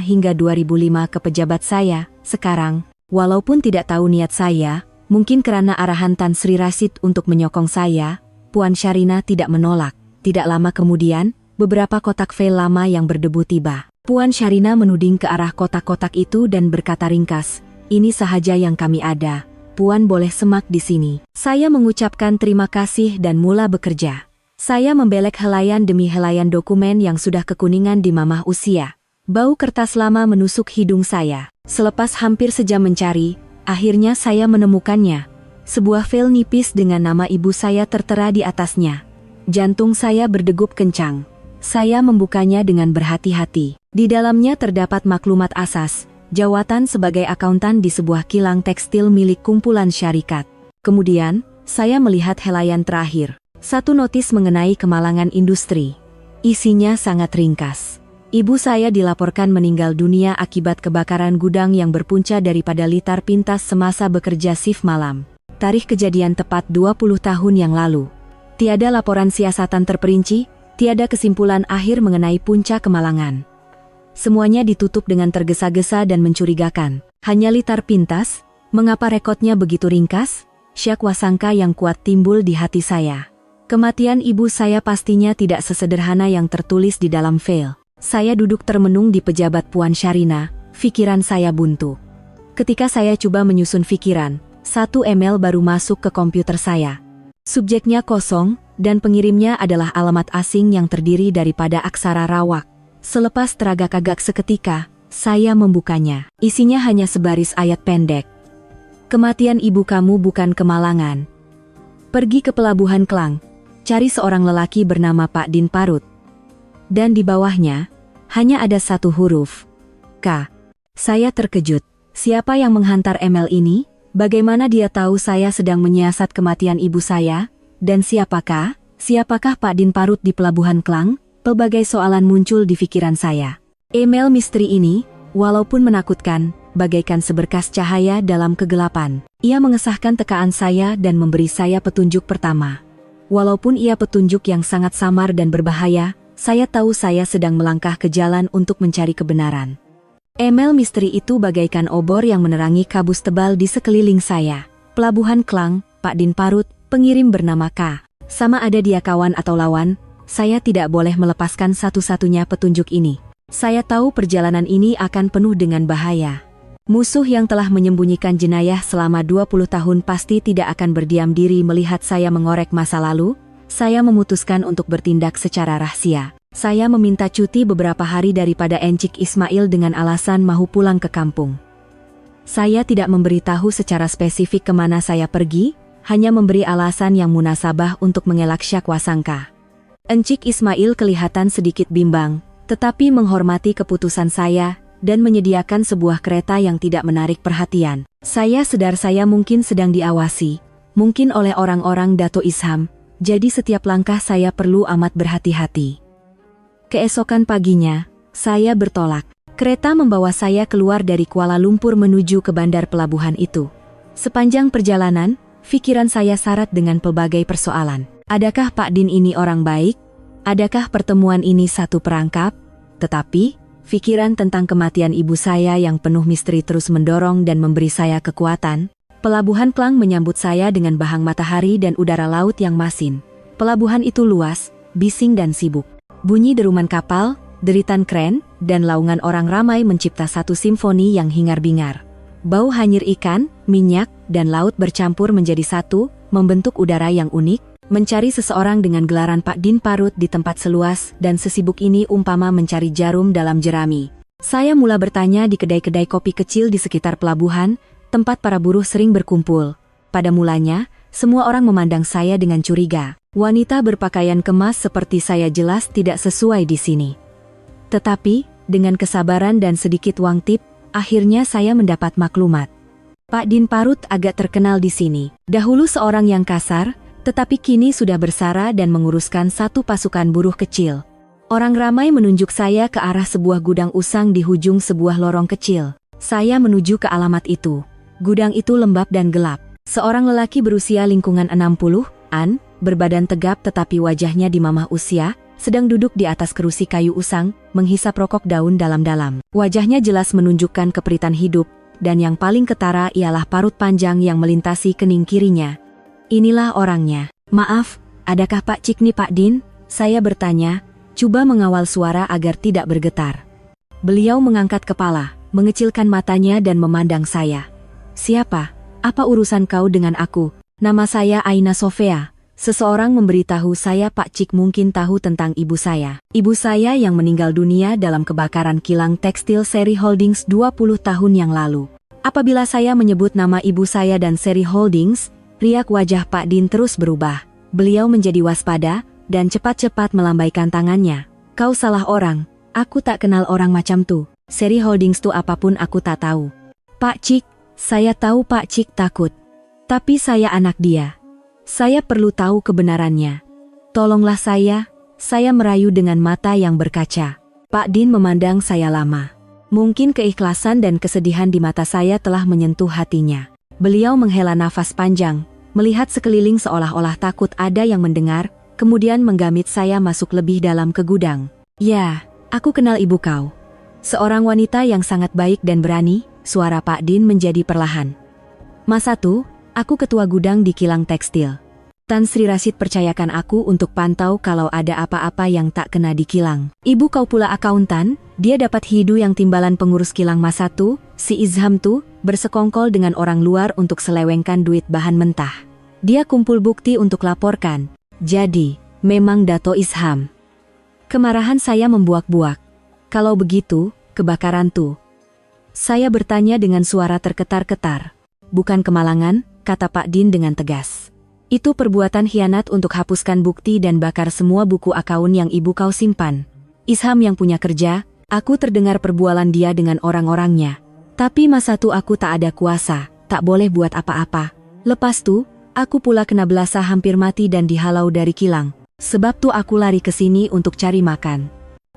hingga 2005 ke pejabat saya. Sekarang, walaupun tidak tahu niat saya, mungkin karena arahan Tan Sri Rashid untuk menyokong saya, Puan Sharina tidak menolak. Tidak lama kemudian, beberapa kotak file lama yang berdebu tiba. Puan Sharina menuding ke arah kotak-kotak itu dan berkata ringkas, ini sahaja yang kami ada. Puan boleh semak di sini. Saya mengucapkan terima kasih dan mula bekerja. Saya membelek helaian demi helaian dokumen yang sudah kekuningan di mamah usia. Bau kertas lama menusuk hidung saya. Selepas hampir sejam mencari, akhirnya saya menemukannya. Sebuah file nipis dengan nama ibu saya tertera di atasnya. Jantung saya berdegup kencang. Saya membukanya dengan berhati-hati. Di dalamnya terdapat maklumat asas, jawatan sebagai akuntan di sebuah kilang tekstil milik kumpulan syarikat. Kemudian, saya melihat helaian terakhir. Satu notis mengenai kemalangan industri. Isinya sangat ringkas. Ibu saya dilaporkan meninggal dunia akibat kebakaran gudang yang berpunca daripada litar pintas semasa bekerja shift malam. Tarikh kejadian tepat 20 tahun yang lalu. Tiada laporan siasatan terperinci, tiada kesimpulan akhir mengenai punca kemalangan. Semuanya ditutup dengan tergesa-gesa dan mencurigakan. Hanya litar pintas, mengapa rekodnya begitu ringkas? Syak wasangka yang kuat timbul di hati saya. Kematian ibu saya pastinya tidak sesederhana yang tertulis di dalam file. Saya duduk termenung di pejabat Puan Syarina, pikiran saya buntu. Ketika saya coba menyusun pikiran, satu email baru masuk ke komputer saya. Subjeknya kosong, dan pengirimnya adalah alamat asing yang terdiri daripada aksara rawak. Selepas teragak-agak seketika, saya membukanya. Isinya hanya sebaris ayat pendek. Kematian ibu kamu bukan kemalangan. Pergi ke pelabuhan Klang, cari seorang lelaki bernama Pak Din Parut. Dan di bawahnya, hanya ada satu huruf. K. Saya terkejut. Siapa yang menghantar email ini? Bagaimana dia tahu saya sedang menyiasat kematian ibu saya? Dan siapakah Pak Din Parut di pelabuhan Klang? Pelbagai soalan muncul di pikiran saya. Email misteri ini, walaupun menakutkan, bagaikan seberkas cahaya dalam kegelapan. Ia mengesahkan tekaan saya dan memberi saya petunjuk pertama. Walaupun ia petunjuk yang sangat samar dan berbahaya, saya tahu saya sedang melangkah ke jalan untuk mencari kebenaran. Email misteri itu bagaikan obor yang menerangi kabus tebal di sekeliling saya. Pelabuhan Klang, Pak Din Parut, pengirim bernama K. Sama ada dia kawan atau lawan, saya tidak boleh melepaskan satu-satunya petunjuk ini. Saya tahu perjalanan ini akan penuh dengan bahaya. Musuh yang telah menyembunyikan jenayah selama 20 tahun pasti tidak akan berdiam diri melihat saya mengorek masa lalu. Saya memutuskan untuk bertindak secara rahasia. Saya meminta cuti beberapa hari daripada Encik Ismail dengan alasan mau pulang ke kampung. Saya tidak memberitahu secara spesifik kemana saya pergi, hanya memberi alasan yang munasabah untuk mengelak syak wasangka. Encik Ismail kelihatan sedikit bimbang, tetapi menghormati keputusan saya, dan menyediakan sebuah kereta yang tidak menarik perhatian. Saya sadar saya mungkin sedang diawasi, mungkin oleh orang-orang Dato Isham, jadi setiap langkah saya perlu amat berhati-hati. Keesokan paginya, saya bertolak. Kereta membawa saya keluar dari Kuala Lumpur menuju ke bandar pelabuhan itu. Sepanjang perjalanan, pikiran saya syarat dengan pelbagai persoalan. Adakah Pak Din ini orang baik? Adakah pertemuan ini satu perangkap? Tetapi, pikiran tentang kematian ibu saya yang penuh misteri terus mendorong dan memberi saya kekuatan. Pelabuhan Klang menyambut saya dengan bahang matahari dan udara laut yang masin. Pelabuhan itu luas, bising dan sibuk. Bunyi deruman kapal, deritan kren, dan laungan orang ramai mencipta satu simfoni yang hingar-bingar. Bau hanyir ikan, minyak, dan laut bercampur menjadi satu, membentuk udara yang unik. Mencari seseorang dengan gelaran Pak Din Parut di tempat seluas dan sesibuk ini umpama mencari jarum dalam jerami. Saya mula bertanya di kedai-kedai kopi kecil di sekitar pelabuhan, tempat para buruh sering berkumpul. Pada mulanya, semua orang memandang saya dengan curiga. Wanita berpakaian kemas seperti saya jelas tidak sesuai di sini. Tetapi, dengan kesabaran dan sedikit uang tip, akhirnya saya mendapat maklumat. Pak Din Parut agak terkenal di sini. Dahulu seorang yang kasar, tetapi kini sudah bersara dan menguruskan satu pasukan buruh kecil. Orang ramai menunjuk saya ke arah sebuah gudang usang di hujung sebuah lorong kecil. Saya menuju ke alamat itu. Gudang itu lembab dan gelap. Seorang lelaki berusia lingkungan 60-an, berbadan tegap tetapi wajahnya di mamah usia, sedang duduk di atas kerusi kayu usang, menghisap rokok daun dalam-dalam. Wajahnya jelas menunjukkan keperitan hidup, dan yang paling ketara ialah parut panjang yang melintasi kening kirinya. Inilah orangnya. Maaf, adakah Pak Cikni Pak Din? Saya bertanya, coba mengawal suara agar tidak bergetar. Beliau mengangkat kepala, mengecilkan matanya dan memandang saya. Siapa? Apa urusan kau dengan aku? Nama saya Aina Sofia. Seseorang memberitahu saya Pak Cik mungkin tahu tentang ibu saya. Ibu saya yang meninggal dunia dalam kebakaran kilang tekstil Seri Holdings 20 tahun yang lalu. Apabila saya menyebut nama ibu saya dan Seri Holdings, riak wajah Pak Din terus berubah. Beliau menjadi waspada dan cepat-cepat melambaikan tangannya. Kau salah orang, aku tak kenal orang macam tuh. Seri Holdings tuh apapun aku tak tahu. Pak Cik, saya tahu Pak Cik takut. Tapi saya anak dia. Saya perlu tahu kebenarannya. Tolonglah saya merayu dengan mata yang berkaca. Pak Din memandang saya lama. Mungkin keikhlasan dan kesedihan di mata saya telah menyentuh hatinya. Beliau menghela nafas panjang, melihat sekeliling seolah-olah takut ada yang mendengar, kemudian menggamit saya masuk lebih dalam ke gudang. Ya, aku kenal ibu kau. Seorang wanita yang sangat baik dan berani, suara Pak Din menjadi perlahan. Masa tuh, aku ketua gudang di kilang tekstil. Tan Sri Rashid percayakan aku untuk pantau kalau ada apa-apa yang tak kena di kilang. Ibu kau pula akuntan, dia dapat hidu yang timbalan pengurus kilang masa tuh, si Izham tuh, bersekongkol dengan orang luar untuk selewengkan duit bahan mentah. Dia kumpul bukti untuk laporkan. Jadi, memang Dato Izham. Kemarahan saya membuak-buak. Kalau begitu, kebakaran tuh. Saya bertanya dengan suara terketar-ketar. Bukan kemalangan, kata Pak Din dengan tegas. Itu perbuatan khianat untuk hapuskan bukti dan bakar semua buku akaun yang ibu kau simpan. Izham yang punya kerja, aku terdengar perbualan dia dengan orang-orangnya. Tapi masa tuh aku tak ada kuasa, tak boleh buat apa-apa. Lepas tuh, aku pula kena belasa hampir mati dan dihalau dari kilang. Sebab tuh aku lari ke sini untuk cari makan.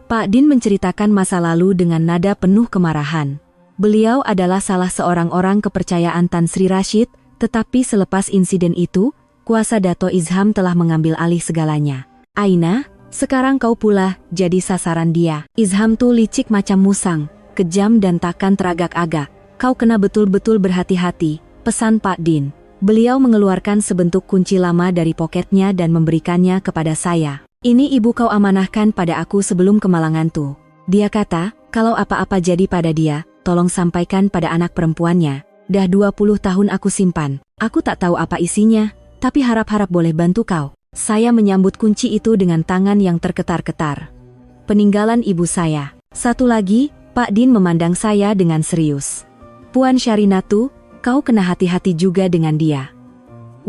Pak Din menceritakan masa lalu dengan nada penuh kemarahan. Beliau adalah salah seorang orang kepercayaan Tan Sri Rashid, tetapi selepas insiden itu, kuasa Dato Izham telah mengambil alih segalanya. Aina, sekarang kau pula jadi sasaran dia. Izham tuh licik macam musang, kejam dan takkan teragak-agak. Kau kena betul-betul berhati-hati, pesan Pak Din. Beliau mengeluarkan sebentuk kunci lama dari poketnya dan memberikannya kepada saya. Ini ibu kau amanahkan pada aku sebelum kemalangan tuh. Dia kata, kalau apa-apa jadi pada dia, tolong sampaikan pada anak perempuannya. Dah 20 tahun aku simpan. Aku tak tahu apa isinya, tapi harap-harap boleh bantu kau. Saya menyambut kunci itu dengan tangan yang terketar-ketar. Peninggalan ibu saya. Satu lagi, Pak Din memandang saya dengan serius. Puan Syarinatu, kau kena hati-hati juga dengan dia.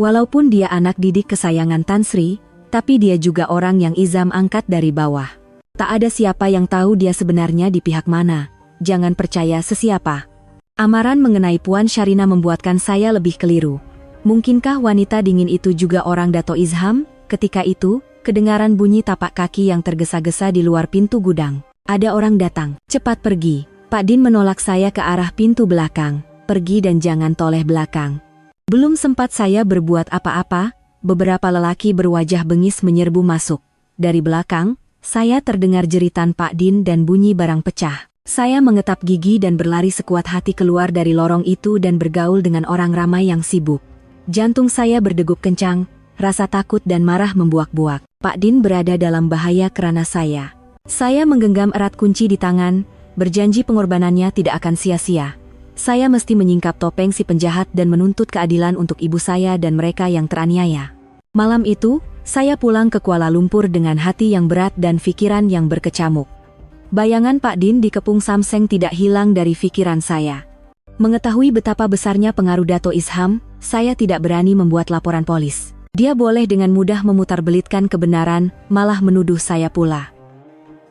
Walaupun dia anak didik kesayangan Tan Sri, tapi dia juga orang yang Izham angkat dari bawah. Tak ada siapa yang tahu dia sebenarnya di pihak mana. Jangan percaya sesiapa. Amaran mengenai Puan Syarina membuatkan saya lebih keliru. Mungkinkah wanita dingin itu juga orang Dato Izham? Ketika itu, kedengaran bunyi tapak kaki yang tergesa-gesa di luar pintu gudang. Ada orang datang. Cepat pergi. Pak Din menolak saya ke arah pintu belakang. Pergi dan jangan toleh belakang. Belum sempat saya berbuat apa-apa, beberapa lelaki berwajah bengis menyerbu masuk. Dari belakang, saya terdengar jeritan Pak Din dan bunyi barang pecah. Saya mengetap gigi dan berlari sekuat hati keluar dari lorong itu dan bergaul dengan orang ramai yang sibuk. Jantung saya berdegup kencang, rasa takut dan marah membuak-buak. Pak Din berada dalam bahaya kerana saya. Saya menggenggam erat kunci di tangan, berjanji pengorbanannya tidak akan sia-sia. Saya mesti menyingkap topeng si penjahat dan menuntut keadilan untuk ibu saya dan mereka yang teraniaya. Malam itu, saya pulang ke Kuala Lumpur dengan hati yang berat dan pikiran yang berkecamuk. Bayangan Pak Din di Kepung Samseng tidak hilang dari pikiran saya. Mengetahui betapa besarnya pengaruh Dato Izham, saya tidak berani membuat laporan polis. Dia boleh dengan mudah memutarbelitkan kebenaran, malah menuduh saya pula.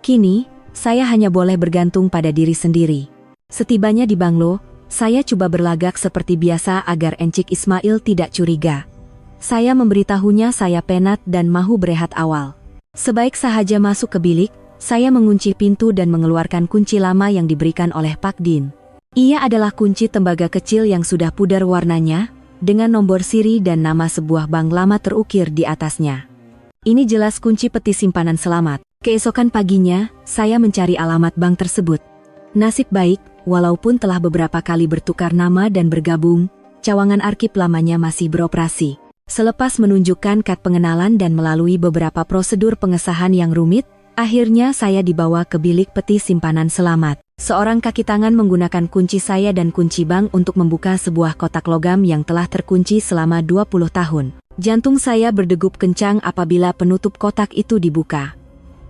Kini, saya hanya boleh bergantung pada diri sendiri. Setibanya di Banglo, saya coba berlagak seperti biasa agar Encik Ismail tidak curiga. Saya memberitahunya saya penat dan mahu berehat awal. Sebaik sahaja masuk ke bilik, saya mengunci pintu dan mengeluarkan kunci lama yang diberikan oleh Pak Din. Ia adalah kunci tembaga kecil yang sudah pudar warnanya, dengan nomor siri dan nama sebuah bank lama terukir di atasnya. Ini jelas kunci peti simpanan selamat. Keesokan paginya, saya mencari alamat bank tersebut. Nasib baik, walaupun telah beberapa kali bertukar nama dan bergabung, cawangan arsip lamanya masih beroperasi. Selepas menunjukkan kad pengenalan dan melalui beberapa prosedur pengesahan yang rumit, akhirnya saya dibawa ke bilik peti simpanan selamat. Seorang kaki tangan menggunakan kunci saya dan kunci bank untuk membuka sebuah kotak logam yang telah terkunci selama 20 tahun. Jantung saya berdegup kencang apabila penutup kotak itu dibuka.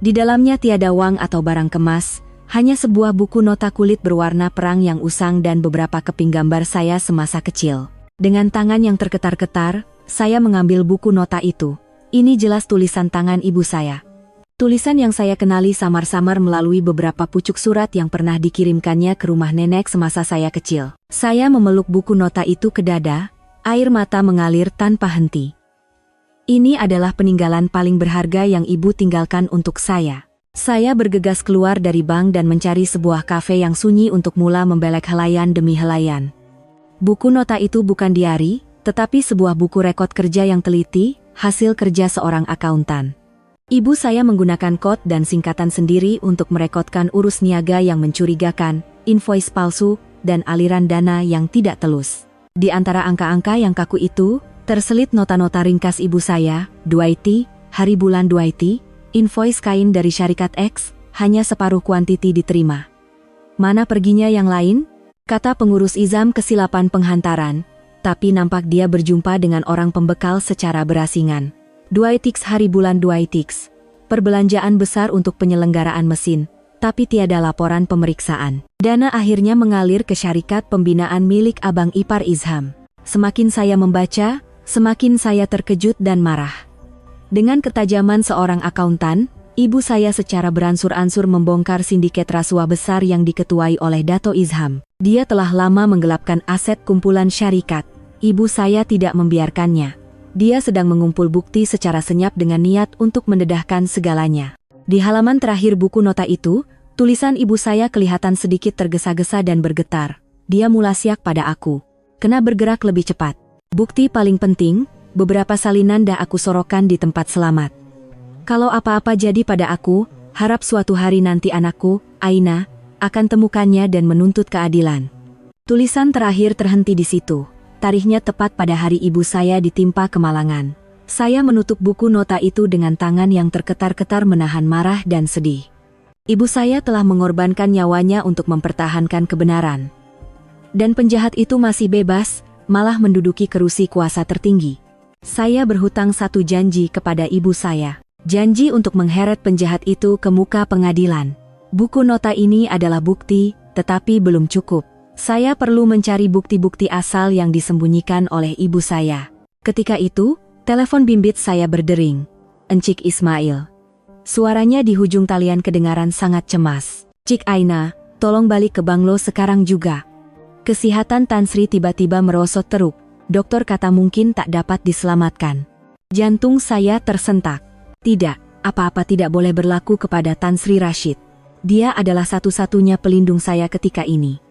Di dalamnya tiada uang atau barang kemas, hanya sebuah buku nota kulit berwarna perang yang usang dan beberapa keping gambar saya semasa kecil. Dengan tangan yang tergetar-getar, saya mengambil buku nota itu. Ini jelas tulisan tangan ibu saya. Tulisan yang saya kenali samar-samar melalui beberapa pucuk surat yang pernah dikirimkannya ke rumah nenek semasa saya kecil. Saya memeluk buku nota itu ke dada, air mata mengalir tanpa henti. Ini adalah peninggalan paling berharga yang ibu tinggalkan untuk saya. Saya bergegas keluar dari bank dan mencari sebuah kafe yang sunyi untuk mula membelek helaian demi helaian. Buku nota itu bukan diari, tetapi sebuah buku rekod kerja yang teliti, hasil kerja seorang akuntan. Ibu saya menggunakan kod dan singkatan sendiri untuk merekodkan urus niaga yang mencurigakan, invoice palsu, dan aliran dana yang tidak telus. Di antara angka-angka yang kaku itu, terselit nota-nota ringkas ibu saya, Dwighty, hari bulan Dwighty, invoice kain dari syarikat X, hanya separuh kuantiti diterima. Mana perginya yang lain? Kata pengurus Izam kesilapan penghantaran, tapi nampak dia berjumpa dengan orang pembekal secara berasingan. Dwighty's hari bulan Dwighty's. Perbelanjaan besar untuk penyelenggaraan mesin, tapi tiada laporan pemeriksaan. Dana akhirnya mengalir ke syarikat pembinaan milik Abang Ipar Izham. Semakin saya membaca, semakin saya terkejut dan marah. Dengan ketajaman seorang akuntan, ibu saya secara beransur-ansur membongkar sindiket rasuah besar yang diketuai oleh Dato Izham. Dia telah lama menggelapkan aset kumpulan syarikat. Ibu saya tidak membiarkannya. Dia sedang mengumpul bukti secara senyap dengan niat untuk mendedahkan segalanya. Di halaman terakhir buku nota itu, tulisan ibu saya kelihatan sedikit tergesa-gesa dan bergetar. Dia mula siak pada aku. Kena bergerak lebih cepat. Bukti paling penting, beberapa salinan dah aku sorokkan di tempat selamat. Kalau apa-apa jadi pada aku, harap suatu hari nanti anakku, Aina, akan temukannya dan menuntut keadilan. Tulisan terakhir terhenti di situ. Tarikhnya tepat pada hari ibu saya ditimpa kemalangan. Saya menutup buku nota itu dengan tangan yang terketar-ketar menahan marah dan sedih. Ibu saya telah mengorbankan nyawanya untuk mempertahankan kebenaran. Dan penjahat itu masih bebas, malah menduduki kerusi kuasa tertinggi. Saya berhutang satu janji kepada ibu saya. Janji untuk mengheret penjahat itu ke muka pengadilan. Buku nota ini adalah bukti, tetapi belum cukup. Saya perlu mencari bukti-bukti asal yang disembunyikan oleh ibu saya. Ketika itu, telepon bimbit saya berdering. Encik Ismail. Suaranya di hujung talian kedengaran sangat cemas. Cik Aina, tolong balik ke Banglo sekarang juga. Kesehatan Tan Sri tiba-tiba merosot teruk. Dokter kata mungkin tak dapat diselamatkan. Jantung saya tersentak. Tidak, apa-apa tidak boleh berlaku kepada Tan Sri Rashid. Dia adalah satu-satunya pelindung saya ketika ini.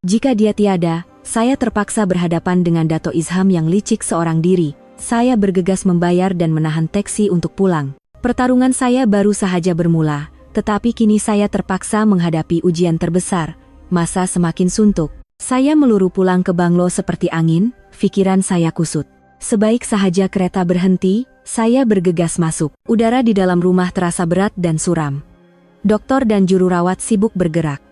Jika dia tiada, saya terpaksa berhadapan dengan Dato Izham yang licik seorang diri. Saya bergegas membayar dan menahan taksi untuk pulang. Pertarungan saya baru sahaja bermula, tetapi kini saya terpaksa menghadapi ujian terbesar. Masa semakin suntuk. Saya meluru pulang ke Banglo seperti angin, pikiran saya kusut. Sebaik sahaja kereta berhenti, saya bergegas masuk. Udara di dalam rumah terasa berat dan suram. Dokter dan juru rawat sibuk bergerak.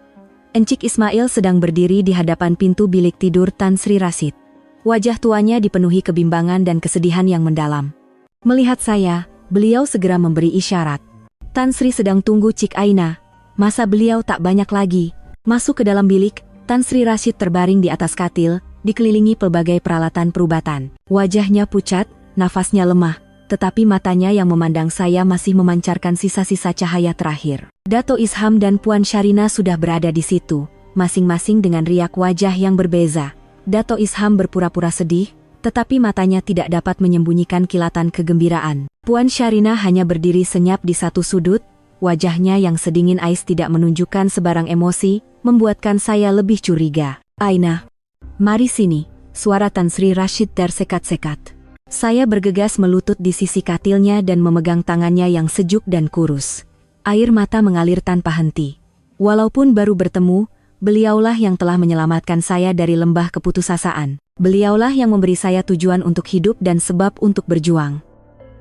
Encik Ismail sedang berdiri di hadapan pintu bilik tidur Tan Sri Rashid. Wajah tuanya dipenuhi kebimbangan dan kesedihan yang mendalam. Melihat saya, beliau segera memberi isyarat. Tan Sri sedang tunggu Cik Aina. Masa beliau tak banyak lagi. Masuk ke dalam bilik, Tan Sri Rashid terbaring di atas katil, dikelilingi pelbagai peralatan perubatan. Wajahnya pucat, nafasnya lemah, tetapi matanya yang memandang saya masih memancarkan sisa-sisa cahaya terakhir. Dato Izham dan Puan Syarina sudah berada di situ, masing-masing dengan riak wajah yang berbeza. Dato Izham berpura-pura sedih, tetapi matanya tidak dapat menyembunyikan kilatan kegembiraan. Puan Syarina hanya berdiri senyap di satu sudut, wajahnya yang sedingin ais tidak menunjukkan sebarang emosi, membuatkan saya lebih curiga. Aina, mari sini, suara Tan Sri Rashid tersekat-sekat. Saya bergegas melutut di sisi katilnya dan memegang tangannya yang sejuk dan kurus. Air mata mengalir tanpa henti. Walaupun baru bertemu, beliaulah yang telah menyelamatkan saya dari lembah keputusasaan. Beliaulah yang memberi saya tujuan untuk hidup dan sebab untuk berjuang.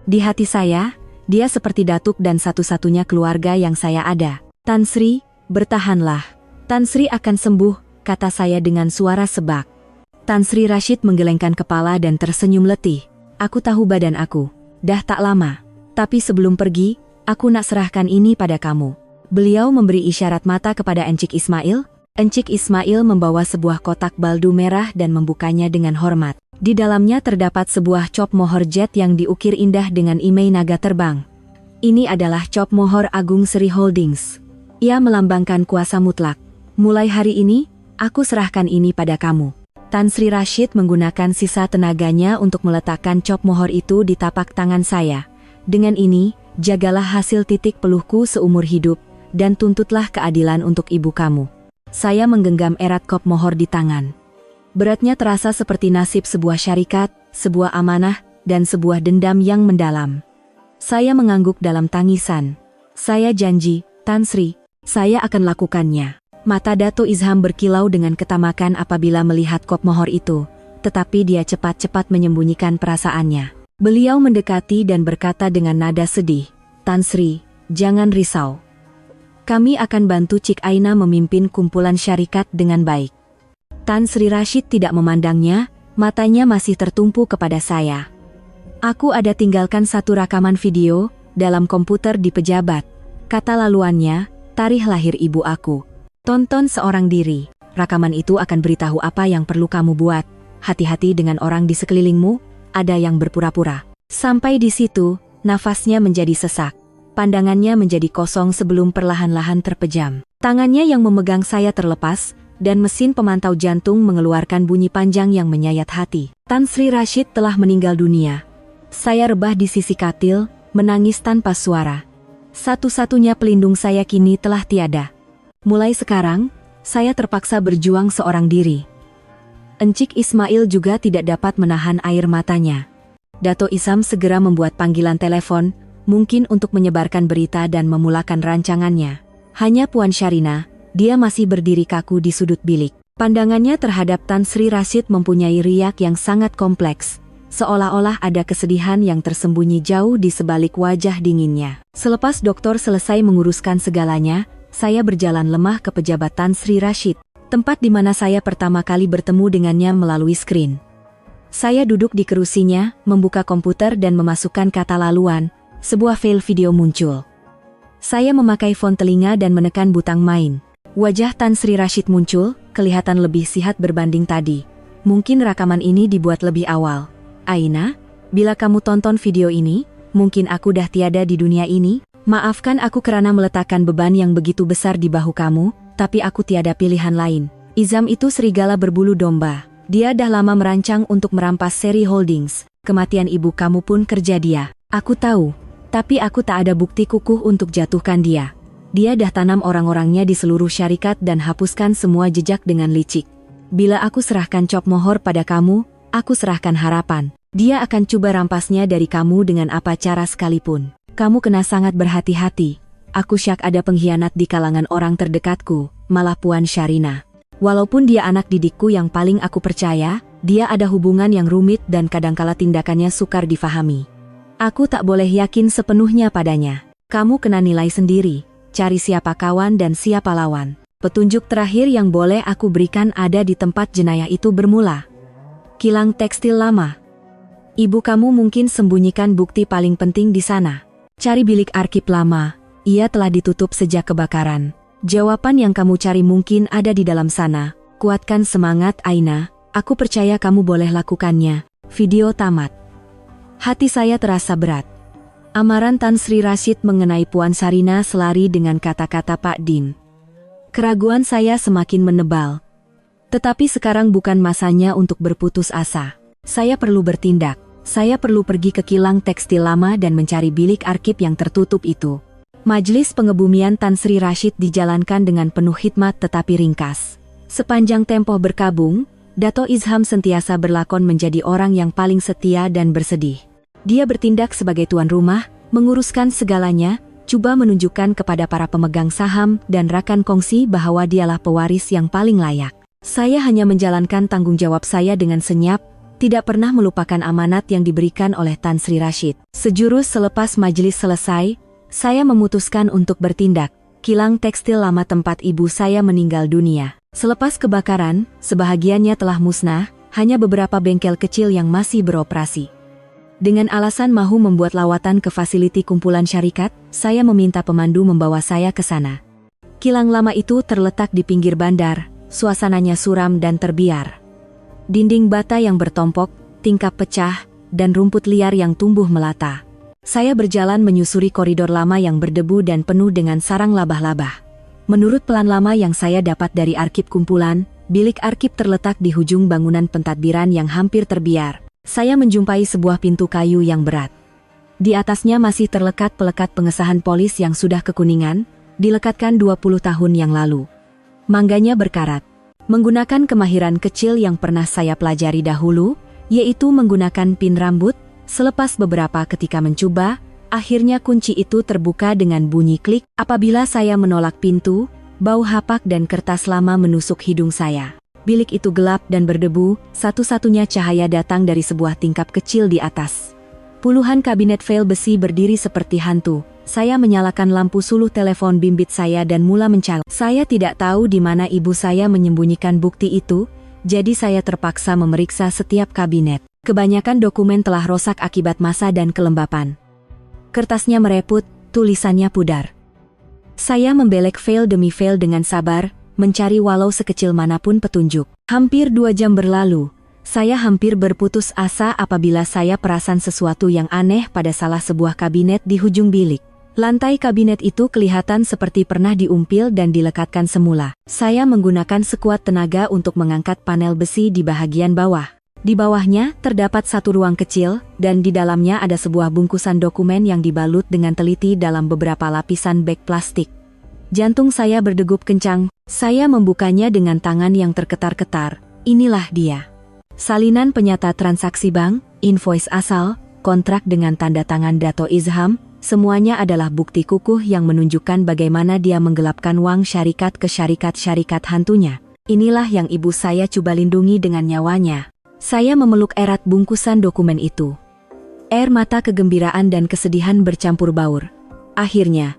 Di hati saya, dia seperti datuk dan satu-satunya keluarga yang saya ada. Tan Sri, bertahanlah. Tan Sri akan sembuh, kata saya dengan suara sebak. Tan Sri Rashid menggelengkan kepala dan tersenyum letih. Aku tahu badan aku. Dah tak lama. Tapi sebelum pergi, aku nak serahkan ini pada kamu. Beliau memberi isyarat mata kepada Encik Ismail. Encik Ismail membawa sebuah kotak baldu merah dan membukanya dengan hormat. Di dalamnya terdapat sebuah cop mohor jet yang diukir indah dengan imei naga terbang. Ini adalah cop mohor Agung Sri Holdings. Ia melambangkan kuasa mutlak. Mulai hari ini, aku serahkan ini pada kamu. Tan Sri Rashid menggunakan sisa tenaganya untuk meletakkan cop mohor itu di tapak tangan saya. Dengan ini, jagalah hasil titik peluhku seumur hidup, dan tuntutlah keadilan untuk ibu kamu. Saya menggenggam erat cop mohor di tangan. Beratnya terasa seperti nasib sebuah syarikat, sebuah amanah, dan sebuah dendam yang mendalam. Saya mengangguk dalam tangisan. Saya janji, Tan Sri, saya akan lakukannya. Mata Dato Izham berkilau dengan ketamakan apabila melihat kop mohor itu, tetapi dia cepat-cepat menyembunyikan perasaannya. Beliau mendekati dan berkata dengan nada sedih, Tan Sri, jangan risau. Kami akan bantu Cik Aina memimpin kumpulan syarikat dengan baik. Tan Sri Rashid tidak memandangnya, matanya masih tertumpu kepada saya. Aku ada tinggalkan satu rakaman video dalam komputer di pejabat. Kata laluannya, tarikh lahir ibu aku. Tonton seorang diri. Rakaman itu akan beritahu apa yang perlu kamu buat. Hati-hati dengan orang di sekelilingmu, ada yang berpura-pura. Sampai di situ, nafasnya menjadi sesak. Pandangannya menjadi kosong sebelum perlahan-lahan terpejam. Tangannya yang memegang saya terlepas, dan mesin pemantau jantung mengeluarkan bunyi panjang yang menyayat hati. Tan Sri Rashid telah meninggal dunia. Saya rebah di sisi katil, menangis tanpa suara. Satu-satunya pelindung saya kini telah tiada. Mulai sekarang, saya terpaksa berjuang seorang diri. Encik Ismail juga tidak dapat menahan air matanya. Dato Izham segera membuat panggilan telepon, mungkin untuk menyebarkan berita dan memulakan rancangannya. Hanya Puan Syarina, dia masih berdiri kaku di sudut bilik. Pandangannya terhadap Tan Sri Rashid mempunyai riak yang sangat kompleks. Seolah-olah ada kesedihan yang tersembunyi jauh di sebalik wajah dinginnya. Selepas dokter selesai menguruskan segalanya, saya berjalan lemah ke pejabat Tan Sri Rashid, tempat di mana saya pertama kali bertemu dengannya melalui screen. Saya duduk di kerusinya, membuka komputer dan memasukkan kata laluan, sebuah file video muncul. Saya memakai font telinga dan menekan butang main. Wajah Tan Sri Rashid muncul, kelihatan lebih sihat berbanding tadi. Mungkin rakaman ini dibuat lebih awal. Aina, bila kamu tonton video ini, mungkin aku dah tiada di dunia ini. Maafkan aku kerana meletakkan beban yang begitu besar di bahu kamu, tapi aku tiada pilihan lain. Izham itu serigala berbulu domba. Dia dah lama merancang untuk merampas Sri Holdings. Kematian ibu kamu pun kerja dia. Aku tahu, tapi aku tak ada bukti kukuh untuk jatuhkan dia. Dia dah tanam orang-orangnya di seluruh syarikat dan hapuskan semua jejak dengan licik. Bila aku serahkan cop mohor pada kamu, aku serahkan harapan. Dia akan coba rampasnya dari kamu dengan apa cara sekalipun. Kamu kena sangat berhati-hati. Aku syak ada pengkhianat di kalangan orang terdekatku, malah Puan Syarina. Walaupun dia anak didikku yang paling aku percaya, dia ada hubungan yang rumit dan kadangkala tindakannya sukar difahami. Aku tak boleh yakin sepenuhnya padanya. Kamu kena nilai sendiri, cari siapa kawan dan siapa lawan. Petunjuk terakhir yang boleh aku berikan ada di tempat jenayah itu bermula. Kilang tekstil lama. Ibu kamu mungkin sembunyikan bukti paling penting di sana. Cari bilik arsip lama, ia telah ditutup sejak kebakaran. Jawaban yang kamu cari mungkin ada di dalam sana. Kuatkan semangat Aina, aku percaya kamu boleh lakukannya. Video tamat. Hati saya terasa berat. Amaran Tan Sri Rashid mengenai Puan Syarina selari dengan kata-kata Pak Din. Keraguan saya semakin menebal. Tetapi sekarang bukan masanya untuk berputus asa. Saya perlu bertindak. Saya perlu pergi ke kilang tekstil lama dan mencari bilik arsip yang tertutup itu. Majelis pengebumian Tan Sri Rashid dijalankan dengan penuh hikmat tetapi ringkas. Sepanjang tempoh berkabung, Dato Izham sentiasa berlakon menjadi orang yang paling setia dan bersedih. Dia bertindak sebagai tuan rumah, menguruskan segalanya, coba menunjukkan kepada para pemegang saham dan rakan kongsi bahwa dialah pewaris yang paling layak. Saya hanya menjalankan tanggung jawab saya dengan senyap, tidak pernah melupakan amanat yang diberikan oleh Tan Sri Rashid. Sejurus selepas majelis selesai, saya memutuskan untuk bertindak. kilang tekstil lama tempat ibu saya meninggal dunia. Selepas kebakaran, sebahagiannya telah musnah, hanya beberapa bengkel kecil yang masih beroperasi. Dengan alasan mahu membuat lawatan ke fasiliti kumpulan syarikat, saya meminta pemandu membawa saya ke sana. Kilang lama itu terletak di pinggir bandar, suasananya suram dan terbiar. Dinding bata yang bertompok, tingkap pecah, dan rumput liar yang tumbuh melata. Saya berjalan menyusuri koridor lama yang berdebu dan penuh dengan sarang labah-labah. Menurut pelan lama yang saya dapat dari arsip kumpulan, bilik arsip terletak di ujung bangunan pentadbiran yang hampir terbiar. Saya menjumpai sebuah pintu kayu yang berat. Di atasnya masih terlekat pelekat pengesahan polis yang sudah kekuningan, dilekatkan 20 tahun yang lalu. Mangganya berkarat. Menggunakan kemahiran kecil yang pernah saya pelajari dahulu, yaitu menggunakan pin rambut, selepas beberapa ketika mencoba, akhirnya kunci itu terbuka dengan bunyi klik. Apabila saya menolak pintu, bau hapak dan kertas lama menusuk hidung saya. Bilik itu gelap dan berdebu, satu-satunya cahaya datang dari sebuah tingkap kecil di atas. Puluhan kabinet fail besi berdiri seperti hantu. Saya menyalakan lampu suluh telepon bimbit saya dan mula mencari. Saya tidak tahu di mana ibu saya menyembunyikan bukti itu, jadi saya terpaksa memeriksa setiap kabinet. Kebanyakan dokumen telah rusak akibat masa dan kelembapan. Kertasnya mereput, tulisannya pudar. Saya membelek fail demi fail dengan sabar, mencari walau sekecil manapun petunjuk. Hampir 2 jam berlalu, saya hampir berputus asa apabila saya perasan sesuatu yang aneh pada salah sebuah kabinet di ujung bilik. Lantai kabinet itu kelihatan seperti pernah diumpil dan dilekatkan semula. Saya menggunakan sekuat tenaga untuk mengangkat panel besi di bagian bawah. Di bawahnya terdapat satu ruang kecil, dan di dalamnya ada sebuah bungkusan dokumen yang dibalut dengan teliti dalam beberapa lapisan bag plastik. Jantung saya berdegup kencang. Saya membukanya dengan tangan yang terketar-ketar. Inilah dia. Salinan penyata transaksi bank, invoice asal, kontrak dengan tanda tangan Dato Izham, semuanya adalah bukti kukuh yang menunjukkan bagaimana dia menggelapkan uang syarikat ke syarikat-syarikat hantunya. Inilah yang ibu saya coba lindungi dengan nyawanya. Saya memeluk erat bungkusan dokumen itu. Air mata kegembiraan dan kesedihan bercampur baur. Akhirnya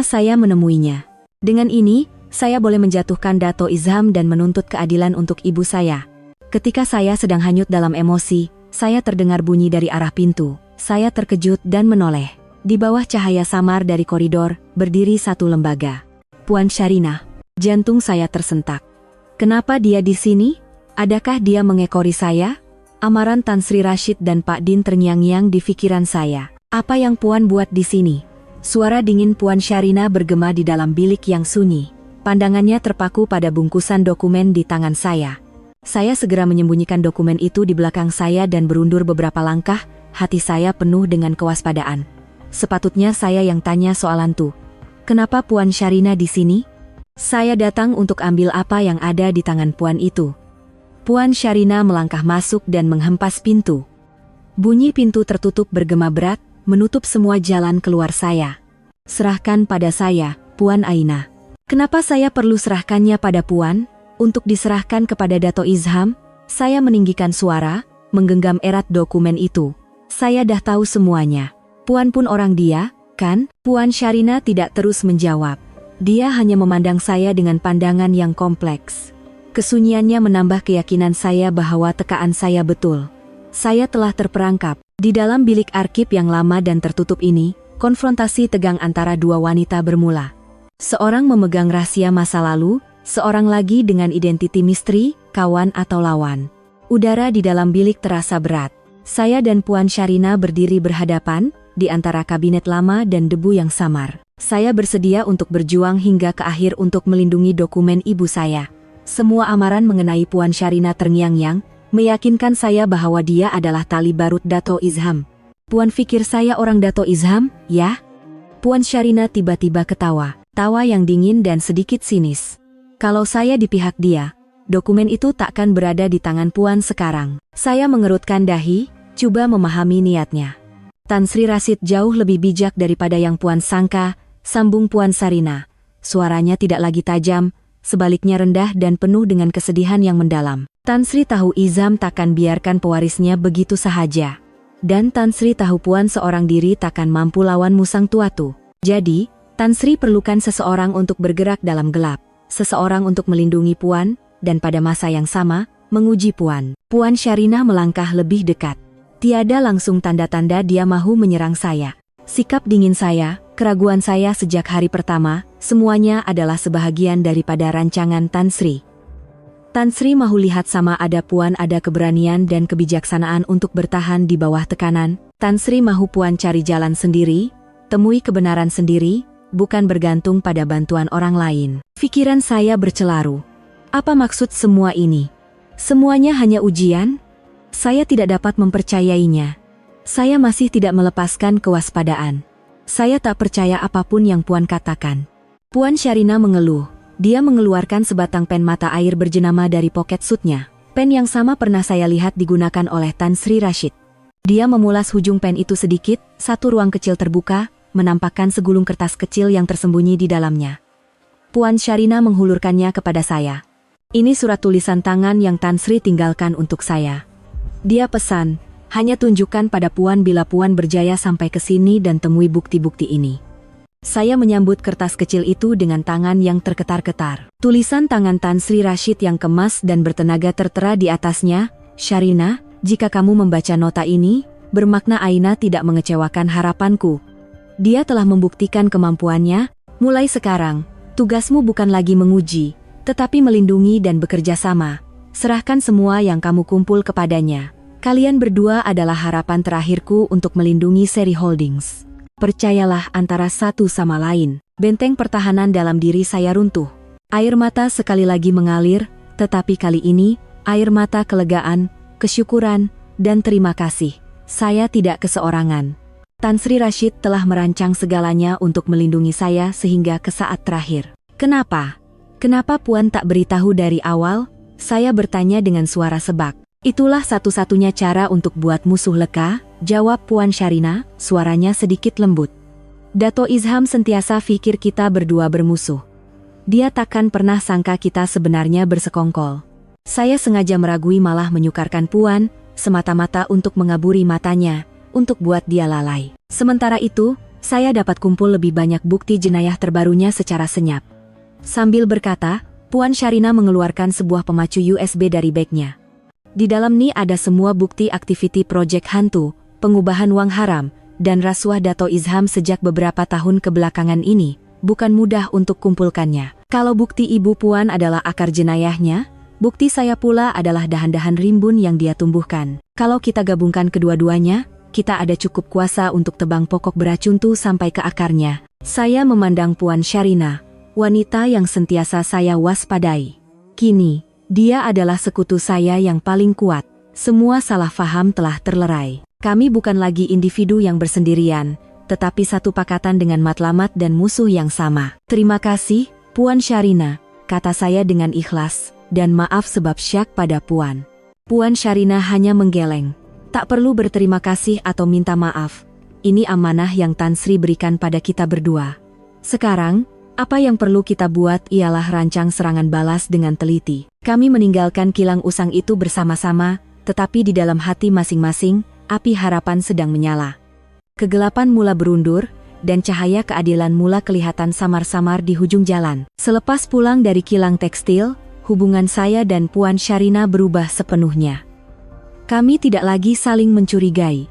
saya menemuinya. Dengan ini, saya boleh menjatuhkan Dato Izham dan menuntut keadilan untuk ibu saya. Ketika saya sedang hanyut dalam emosi, saya terdengar bunyi dari arah pintu. Saya terkejut dan menoleh. Di bawah cahaya samar dari koridor, berdiri satu lembaga. Puan Sharina. Jantung saya tersentak. Kenapa dia di sini? Adakah dia mengekori saya? Amaran Tan Sri Rashid dan Pak Din terngiang-ngiang di pikiran saya. Apa yang Puan buat di sini? Suara dingin Puan Sharina bergema di dalam bilik yang sunyi. Pandangannya terpaku pada bungkusan dokumen di tangan saya. Saya segera menyembunyikan dokumen itu di belakang saya dan berundur beberapa langkah, hati saya penuh dengan kewaspadaan. Sepatutnya saya yang tanya soalan tuh. Kenapa Puan Sharina di sini? Saya datang untuk ambil apa yang ada di tangan Puan itu. Puan Sharina melangkah masuk dan menghempas pintu. Bunyi pintu tertutup bergema berat, menutup semua jalan keluar saya. Serahkan pada saya, Puan Aina. Kenapa saya perlu serahkannya pada Puan? Untuk diserahkan kepada Dato Izham? Saya meninggikan suara, menggenggam erat dokumen itu. Saya dah tahu semuanya. Puan pun orang dia, kan? Puan Sharina tidak terus menjawab. Dia hanya memandang saya dengan pandangan yang kompleks. Kesunyiannya menambah keyakinan saya bahwa tekaan saya betul. Saya telah terperangkap. Di dalam bilik arsip yang lama dan tertutup ini, konfrontasi tegang antara dua wanita bermula. Seorang memegang rahasia masa lalu, seorang lagi dengan identiti misteri, kawan atau lawan. Udara di dalam bilik terasa berat. Saya dan Puan Sharina berdiri berhadapan, di antara kabinet lama dan debu yang samar. Saya bersedia untuk berjuang hingga ke akhir untuk melindungi dokumen ibu saya. Semua amaran mengenai Puan Sharina terngiang-ngiang, meyakinkan saya bahwa dia adalah tali barut Dato Izham. Puan pikir saya orang Dato Izham, ya? Puan Sharina tiba-tiba ketawa. Tawa yang dingin dan sedikit sinis. Kalau saya di pihak dia, dokumen itu takkan berada di tangan Puan sekarang. Saya mengerutkan dahi, coba memahami niatnya. Tan Sri Rashid jauh lebih bijak daripada yang Puan sangka, sambung Puan Sharina. Suaranya tidak lagi tajam, sebaliknya rendah dan penuh dengan kesedihan yang mendalam. Tan Sri tahu Izham takkan biarkan pewarisnya begitu sahaja. Dan Tan Sri tahu Puan seorang diri takkan mampu lawan musang tua tuh. Jadi, Tan Sri perlukan seseorang untuk bergerak dalam gelap, seseorang untuk melindungi Puan, dan pada masa yang sama, menguji Puan. Puan Sharina melangkah lebih dekat. Tiada langsung tanda-tanda dia mahu menyerang saya. Sikap dingin saya, keraguan saya sejak hari pertama, semuanya adalah sebahagian daripada rancangan Tan Sri. Tan Sri mahu lihat sama ada Puan ada keberanian dan kebijaksanaan untuk bertahan di bawah tekanan. Tan Sri mahu Puan cari jalan sendiri, temui kebenaran sendiri, bukan bergantung pada bantuan orang lain. Pikiran saya bercelaru. Apa maksud semua ini? Semuanya hanya ujian? Saya tidak dapat mempercayainya. Saya masih tidak melepaskan kewaspadaan. Saya tak percaya apapun yang Puan katakan. Puan Sharina mengeluh. Dia mengeluarkan sebatang pen mata air berjenama dari poket suitnya. Pen yang sama pernah saya lihat digunakan oleh Tan Sri Rashid. Dia memulas hujung pen itu sedikit, satu ruang kecil terbuka, menampakkan segulung kertas kecil yang tersembunyi di dalamnya. Puan Sharina menghulurkannya kepada saya. Ini surat tulisan tangan yang Tan Sri tinggalkan untuk saya. Dia pesan, hanya tunjukkan pada Puan bila Puan berjaya sampai ke sini dan temui bukti-bukti ini. Saya menyambut kertas kecil itu dengan tangan yang terketar-ketar. Tulisan tangan Tan Sri Rashid yang kemas dan bertenaga tertera di atasnya, Sharina, jika kamu membaca nota ini, bermakna Aina tidak mengecewakan harapanku. Dia telah membuktikan kemampuannya, mulai sekarang, tugasmu bukan lagi menguji, tetapi melindungi dan bekerja sama. Serahkan semua yang kamu kumpul kepadanya. Kalian berdua adalah harapan terakhirku untuk melindungi Seri Holdings. Percayalah antara satu sama lain, benteng pertahanan dalam diri saya runtuh. Air mata sekali lagi mengalir, tetapi kali ini, air mata kelegaan, kesyukuran, dan terima kasih. Saya tidak keseorangan. Tan Sri Rashid telah merancang segalanya untuk melindungi saya sehingga ke saat terakhir. Kenapa? Kenapa Puan tak beritahu dari awal? Saya bertanya dengan suara sebak. Itulah satu-satunya cara untuk buat musuh leka, jawab Puan Sharina, suaranya sedikit lembut. Dato Izham sentiasa pikir kita berdua bermusuh. Dia takkan pernah sangka kita sebenarnya bersekongkol. Saya sengaja meragui malah menyukarkan Puan, semata-mata untuk mengaburi matanya, untuk buat dia lalai. Sementara itu, saya dapat kumpul lebih banyak bukti jenayah terbarunya secara senyap. Sambil berkata, Puan Sharina mengeluarkan sebuah pemacu USB dari bagnya. Di dalam ini ada semua bukti aktiviti proyek hantu, pengubahan uang haram, dan rasuah Dato Izham sejak beberapa tahun kebelakangan ini, bukan mudah untuk kumpulkannya. Kalau bukti Ibu Puan adalah akar jenayahnya, bukti saya pula adalah dahan-dahan rimbun yang dia tumbuhkan. Kalau kita gabungkan kedua-duanya, kita ada cukup kuasa untuk tebang pokok beracun itu sampai ke akarnya. Saya memandang Puan Sharina, wanita yang sentiasa saya waspadai. Kini, dia adalah sekutu saya yang paling kuat. Semua salah faham telah terlerai. Kami bukan lagi individu yang bersendirian, tetapi satu pakatan dengan matlamat dan musuh yang sama. Terima kasih, Puan Sharina, kata saya dengan ikhlas, dan maaf sebab syak pada Puan. Puan Sharina hanya menggeleng. Tak perlu berterima kasih atau minta maaf. Ini amanah yang Tan Sri berikan pada kita berdua. Sekarang, apa yang perlu kita buat ialah rancang serangan balas dengan teliti. Kami meninggalkan kilang usang itu bersama-sama, tetapi di dalam hati masing-masing, api harapan sedang menyala. Kegelapan mula berundur, dan cahaya keadilan mula kelihatan samar-samar di hujung jalan. Selepas pulang dari kilang tekstil, hubungan saya dan Puan Sharina berubah sepenuhnya. Kami tidak lagi saling mencurigai.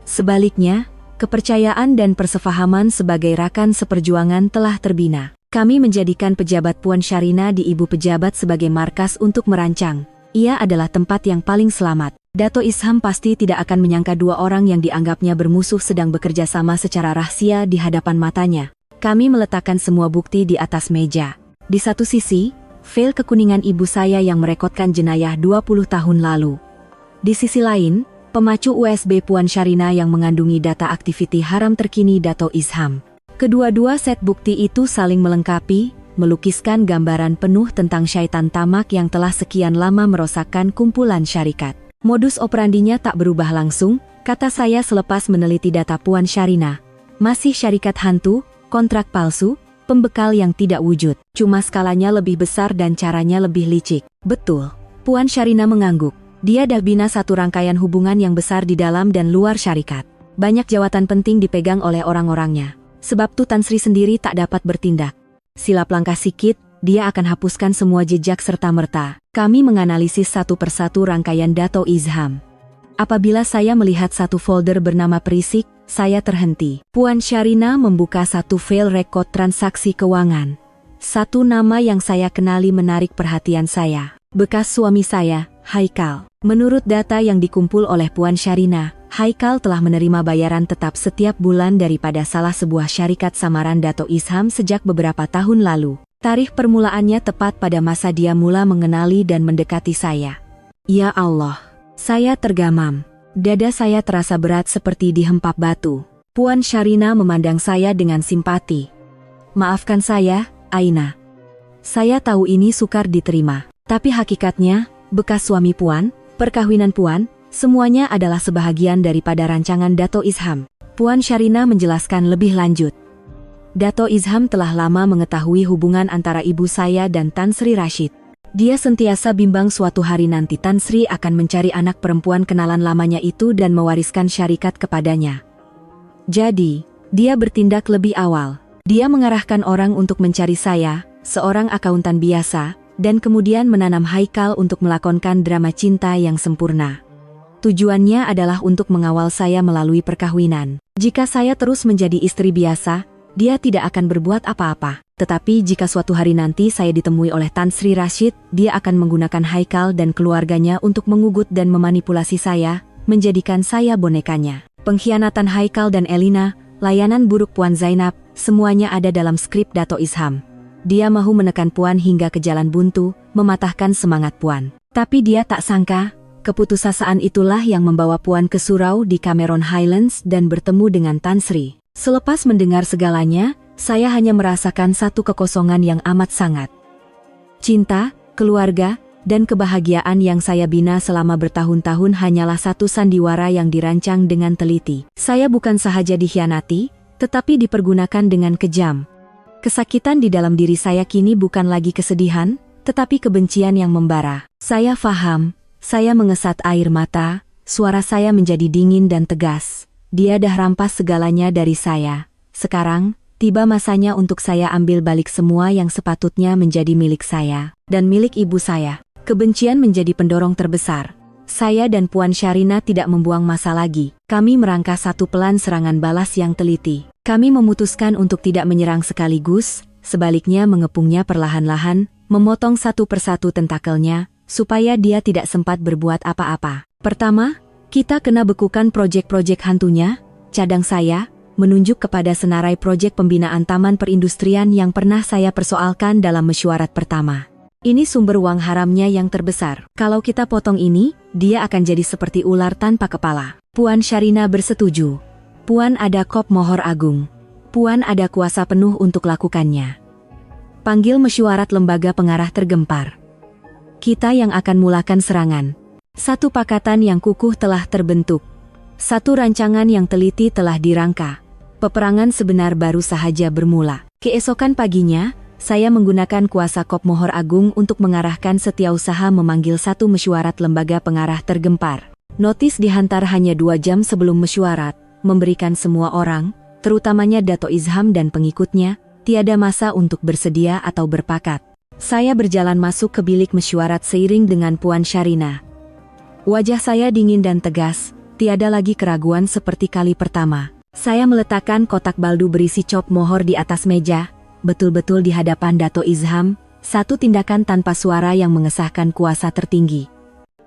Sebaliknya, kepercayaan dan persefahaman sebagai rakan seperjuangan telah terbina. Kami menjadikan pejabat Puan Sharina di Ibu Pejabat sebagai markas untuk merancang. Ia adalah tempat yang paling selamat. Dato Izham pasti tidak akan menyangka dua orang yang dianggapnya bermusuh sedang bekerja sama secara rahasia di hadapan matanya. Kami meletakkan semua bukti di atas meja. Di satu sisi, file kekuningan ibu saya yang merekodkan jenayah 20 tahun lalu. Di sisi lain, pemacu USB Puan Sharina yang mengandungi data aktiviti haram terkini Dato Izham. Kedua-dua set bukti itu saling melengkapi, melukiskan gambaran penuh tentang syaitan tamak yang telah sekian lama merosakkan kumpulan syarikat. Modus operandinya tak berubah langsung, kata saya selepas meneliti data Puan Sharina. Masih syarikat hantu, kontrak palsu, pembekal yang tidak wujud. Cuma skalanya lebih besar dan caranya lebih licik. Betul. Puan Sharina mengangguk. Dia dah bina satu rangkaian hubungan yang besar di dalam dan luar syarikat. Banyak jawatan penting dipegang oleh orang-orangnya. Sebab Tan Sri sendiri tak dapat bertindak. Silap langkah sikit, dia akan hapuskan semua jejak serta-merta. Kami menganalisis satu persatu rangkaian Dato' Izham. Apabila saya melihat satu folder bernama perisik, saya terhenti. Puan Syarina membuka satu file rekod transaksi keuangan. Satu nama yang saya kenali menarik perhatian saya. Bekas suami saya, Haikal. Menurut data yang dikumpul oleh Puan Syarina, Haikal telah menerima bayaran tetap setiap bulan daripada salah sebuah syarikat samaran Dato' Izham sejak beberapa tahun lalu. Tarikh permulaannya tepat pada masa dia mula mengenali dan mendekati saya. Ya Allah, saya tergamam. Dada saya terasa berat seperti dihempap batu. Puan Syarina memandang saya dengan simpati. Maafkan saya, Aina. Saya tahu ini sukar diterima. Tapi hakikatnya, bekas suami Puan, perkawinan Puan, semuanya adalah sebahagian daripada rancangan Dato' Izham. Puan Syarina menjelaskan lebih lanjut. Dato' Izham telah lama mengetahui hubungan antara ibu saya dan Tan Sri Rashid. Dia sentiasa bimbang suatu hari nanti Tan Sri akan mencari anak perempuan kenalan lamanya itu dan mewariskan syarikat kepadanya. Jadi, dia bertindak lebih awal. Dia mengarahkan orang untuk mencari saya, seorang akuntan biasa, dan kemudian menanam Haikal untuk melakonkan drama cinta yang sempurna. Tujuannya adalah untuk mengawal saya melalui perkawinan. Jika saya terus menjadi istri biasa, dia tidak akan berbuat apa-apa. Tetapi jika suatu hari nanti saya ditemui oleh Tan Sri Rashid, dia akan menggunakan Haikal dan keluarganya untuk mengugut dan memanipulasi saya, menjadikan saya bonekanya. Pengkhianatan Haikal dan Elina, layanan buruk Puan Zainab, semuanya ada dalam skrip Dato' Izham. Dia mahu menekan Puan hingga ke jalan buntu, mematahkan semangat Puan. Tapi dia tak sangka, keputusasaan itulah yang membawa Puan ke surau di Cameron Highlands dan bertemu dengan Tan Sri. Selepas mendengar segalanya, saya hanya merasakan satu kekosongan yang amat sangat. Cinta, keluarga, dan kebahagiaan yang saya bina selama bertahun-tahun hanyalah satu sandiwara yang dirancang dengan teliti. Saya bukan sahaja dikhianati, tetapi dipergunakan dengan kejam. Kesakitan di dalam diri saya kini bukan lagi kesedihan, tetapi kebencian yang membara. Saya faham, saya mengesat air mata, suara saya menjadi dingin dan tegas. Dia dah rampas segalanya dari saya. Sekarang, tiba masanya untuk saya ambil balik semua yang sepatutnya menjadi milik saya, dan milik ibu saya. Kebencian menjadi pendorong terbesar. Saya dan Puan Syarina tidak membuang masa lagi. Kami merangkai satu pelan serangan balas yang teliti. Kami memutuskan untuk tidak menyerang sekaligus, sebaliknya mengepungnya perlahan-lahan, memotong satu persatu tentakelnya, supaya dia tidak sempat berbuat apa-apa. Pertama, kita kena bekukan proyek-proyek hantunya. Cadang saya menunjuk kepada senarai proyek pembinaan taman perindustrian yang pernah saya persoalkan dalam mesyuarat pertama. Ini sumber uang haramnya yang terbesar. Kalau kita potong ini, dia akan jadi seperti ular tanpa kepala. Puan Syarina bersetuju. Puan ada kop mohor agung. Puan ada kuasa penuh untuk lakukannya. Panggil mesyuarat lembaga pengarah tergempar. Kita yang akan mulakan serangan. Satu pakatan yang kukuh telah terbentuk. Satu rancangan yang teliti telah dirangka. Peperangan sebenar baru sahaja bermula. Keesokan paginya, saya menggunakan kuasa kop mohor agung untuk mengarahkan setiausaha memanggil satu mesyuarat lembaga pengarah tergempar. Notis dihantar hanya 2 jam sebelum mesyuarat, memberikan semua orang, terutamanya Dato' Izham dan pengikutnya, tiada masa untuk bersedia atau berpakat. Saya berjalan masuk ke bilik mesyuarat seiring dengan Puan Syarina. Wajah saya dingin dan tegas, tiada lagi keraguan seperti kali pertama. Saya meletakkan kotak baldu berisi cop mohor di atas meja, betul-betul di hadapan Dato' Izham, satu tindakan tanpa suara yang mengesahkan kuasa tertinggi.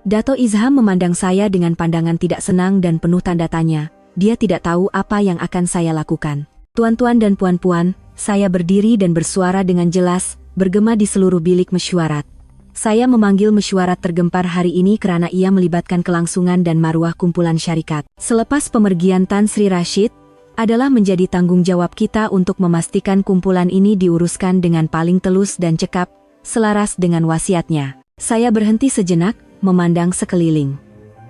Dato' Izham memandang saya dengan pandangan tidak senang dan penuh tanda tanya. Dia tidak tahu apa yang akan saya lakukan. Tuan-tuan dan puan-puan, saya berdiri dan bersuara dengan jelas, bergema di seluruh bilik mesyuarat. Saya memanggil mesyuarat tergempar hari ini karena ia melibatkan kelangsungan dan maruah kumpulan syarikat. Selepas pemergian Tan Sri Rashid, adalah menjadi tanggung jawab kita untuk memastikan kumpulan ini diuruskan dengan paling telus dan cekap, selaras dengan wasiatnya. Saya berhenti sejenak, memandang sekeliling.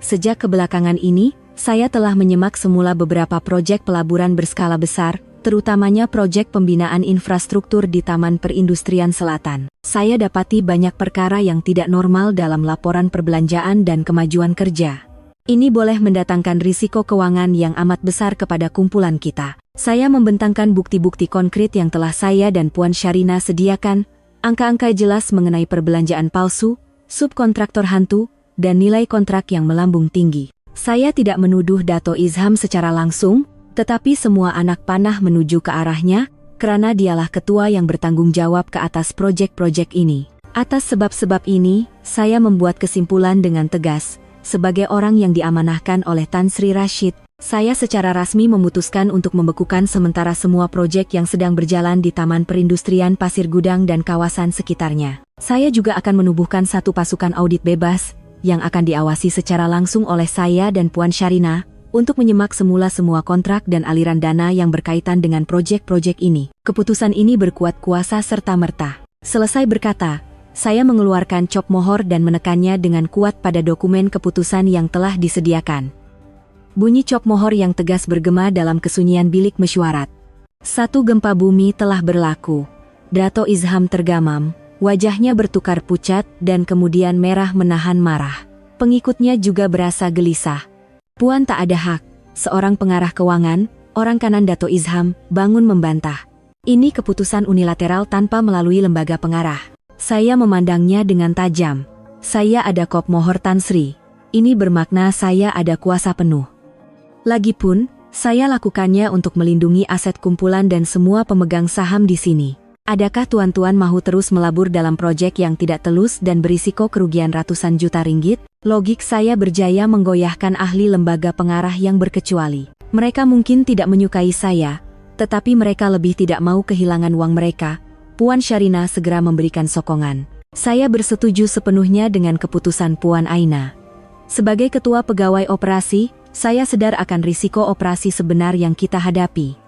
Sejak kebelakangan ini, saya telah menyemak semula beberapa proyek pelaburan berskala besar, terutamanya proyek pembinaan infrastruktur di Taman Perindustrian Selatan. Saya dapati banyak perkara yang tidak normal dalam laporan perbelanjaan dan kemajuan kerja. Ini boleh mendatangkan risiko keuangan yang amat besar kepada kumpulan kita. Saya membentangkan bukti-bukti konkret yang telah saya dan Puan Syarina sediakan, angka-angka jelas mengenai perbelanjaan palsu, subkontraktor hantu, dan nilai kontrak yang melambung tinggi. Saya tidak menuduh Dato Izham secara langsung, tetapi semua anak panah menuju ke arahnya, karena dialah ketua yang bertanggung jawab ke atas proyek-proyek ini. Atas sebab-sebab ini, saya membuat kesimpulan dengan tegas, sebagai orang yang diamanahkan oleh Tan Sri Rashid, saya secara rasmi memutuskan untuk membekukan sementara semua proyek yang sedang berjalan di Taman Perindustrian Pasir Gudang dan kawasan sekitarnya. Saya juga akan menubuhkan satu pasukan audit bebas, yang akan diawasi secara langsung oleh saya dan Puan Syarina, untuk menyimak semula semua kontrak dan aliran dana yang berkaitan dengan proyek-proyek ini. Keputusan ini berkuat kuasa serta-merta. Selesai berkata, saya mengeluarkan cop mohor dan menekannya dengan kuat pada dokumen keputusan yang telah disediakan. Bunyi cop mohor yang tegas bergema dalam kesunyian bilik mesyuarat. Satu gempa bumi telah berlaku. Dato Izham tergamam, wajahnya bertukar pucat dan kemudian merah menahan marah. Pengikutnya juga berasa gelisah. Puan tak ada hak. Seorang pengarah keuangan, orang kanan Dato Izham, bangun membantah. Ini keputusan unilateral tanpa melalui lembaga pengarah. Saya memandangnya dengan tajam. Saya ada kop mohor Tan Sri. Ini bermakna saya ada kuasa penuh. Lagipun, saya lakukannya untuk melindungi aset kumpulan dan semua pemegang saham di sini. Adakah tuan-tuan mahu terus melabur dalam proyek yang tidak telus dan berisiko kerugian ratusan juta ringgit? Logik saya berjaya menggoyahkan ahli lembaga pengarah yang berkecuali. Mereka mungkin tidak menyukai saya, tetapi mereka lebih tidak mau kehilangan uang mereka. Puan Syarina segera memberikan sokongan. Saya bersetuju sepenuhnya dengan keputusan Puan Aina. Sebagai ketua pegawai operasi, saya sadar akan risiko operasi sebenar yang kita hadapi.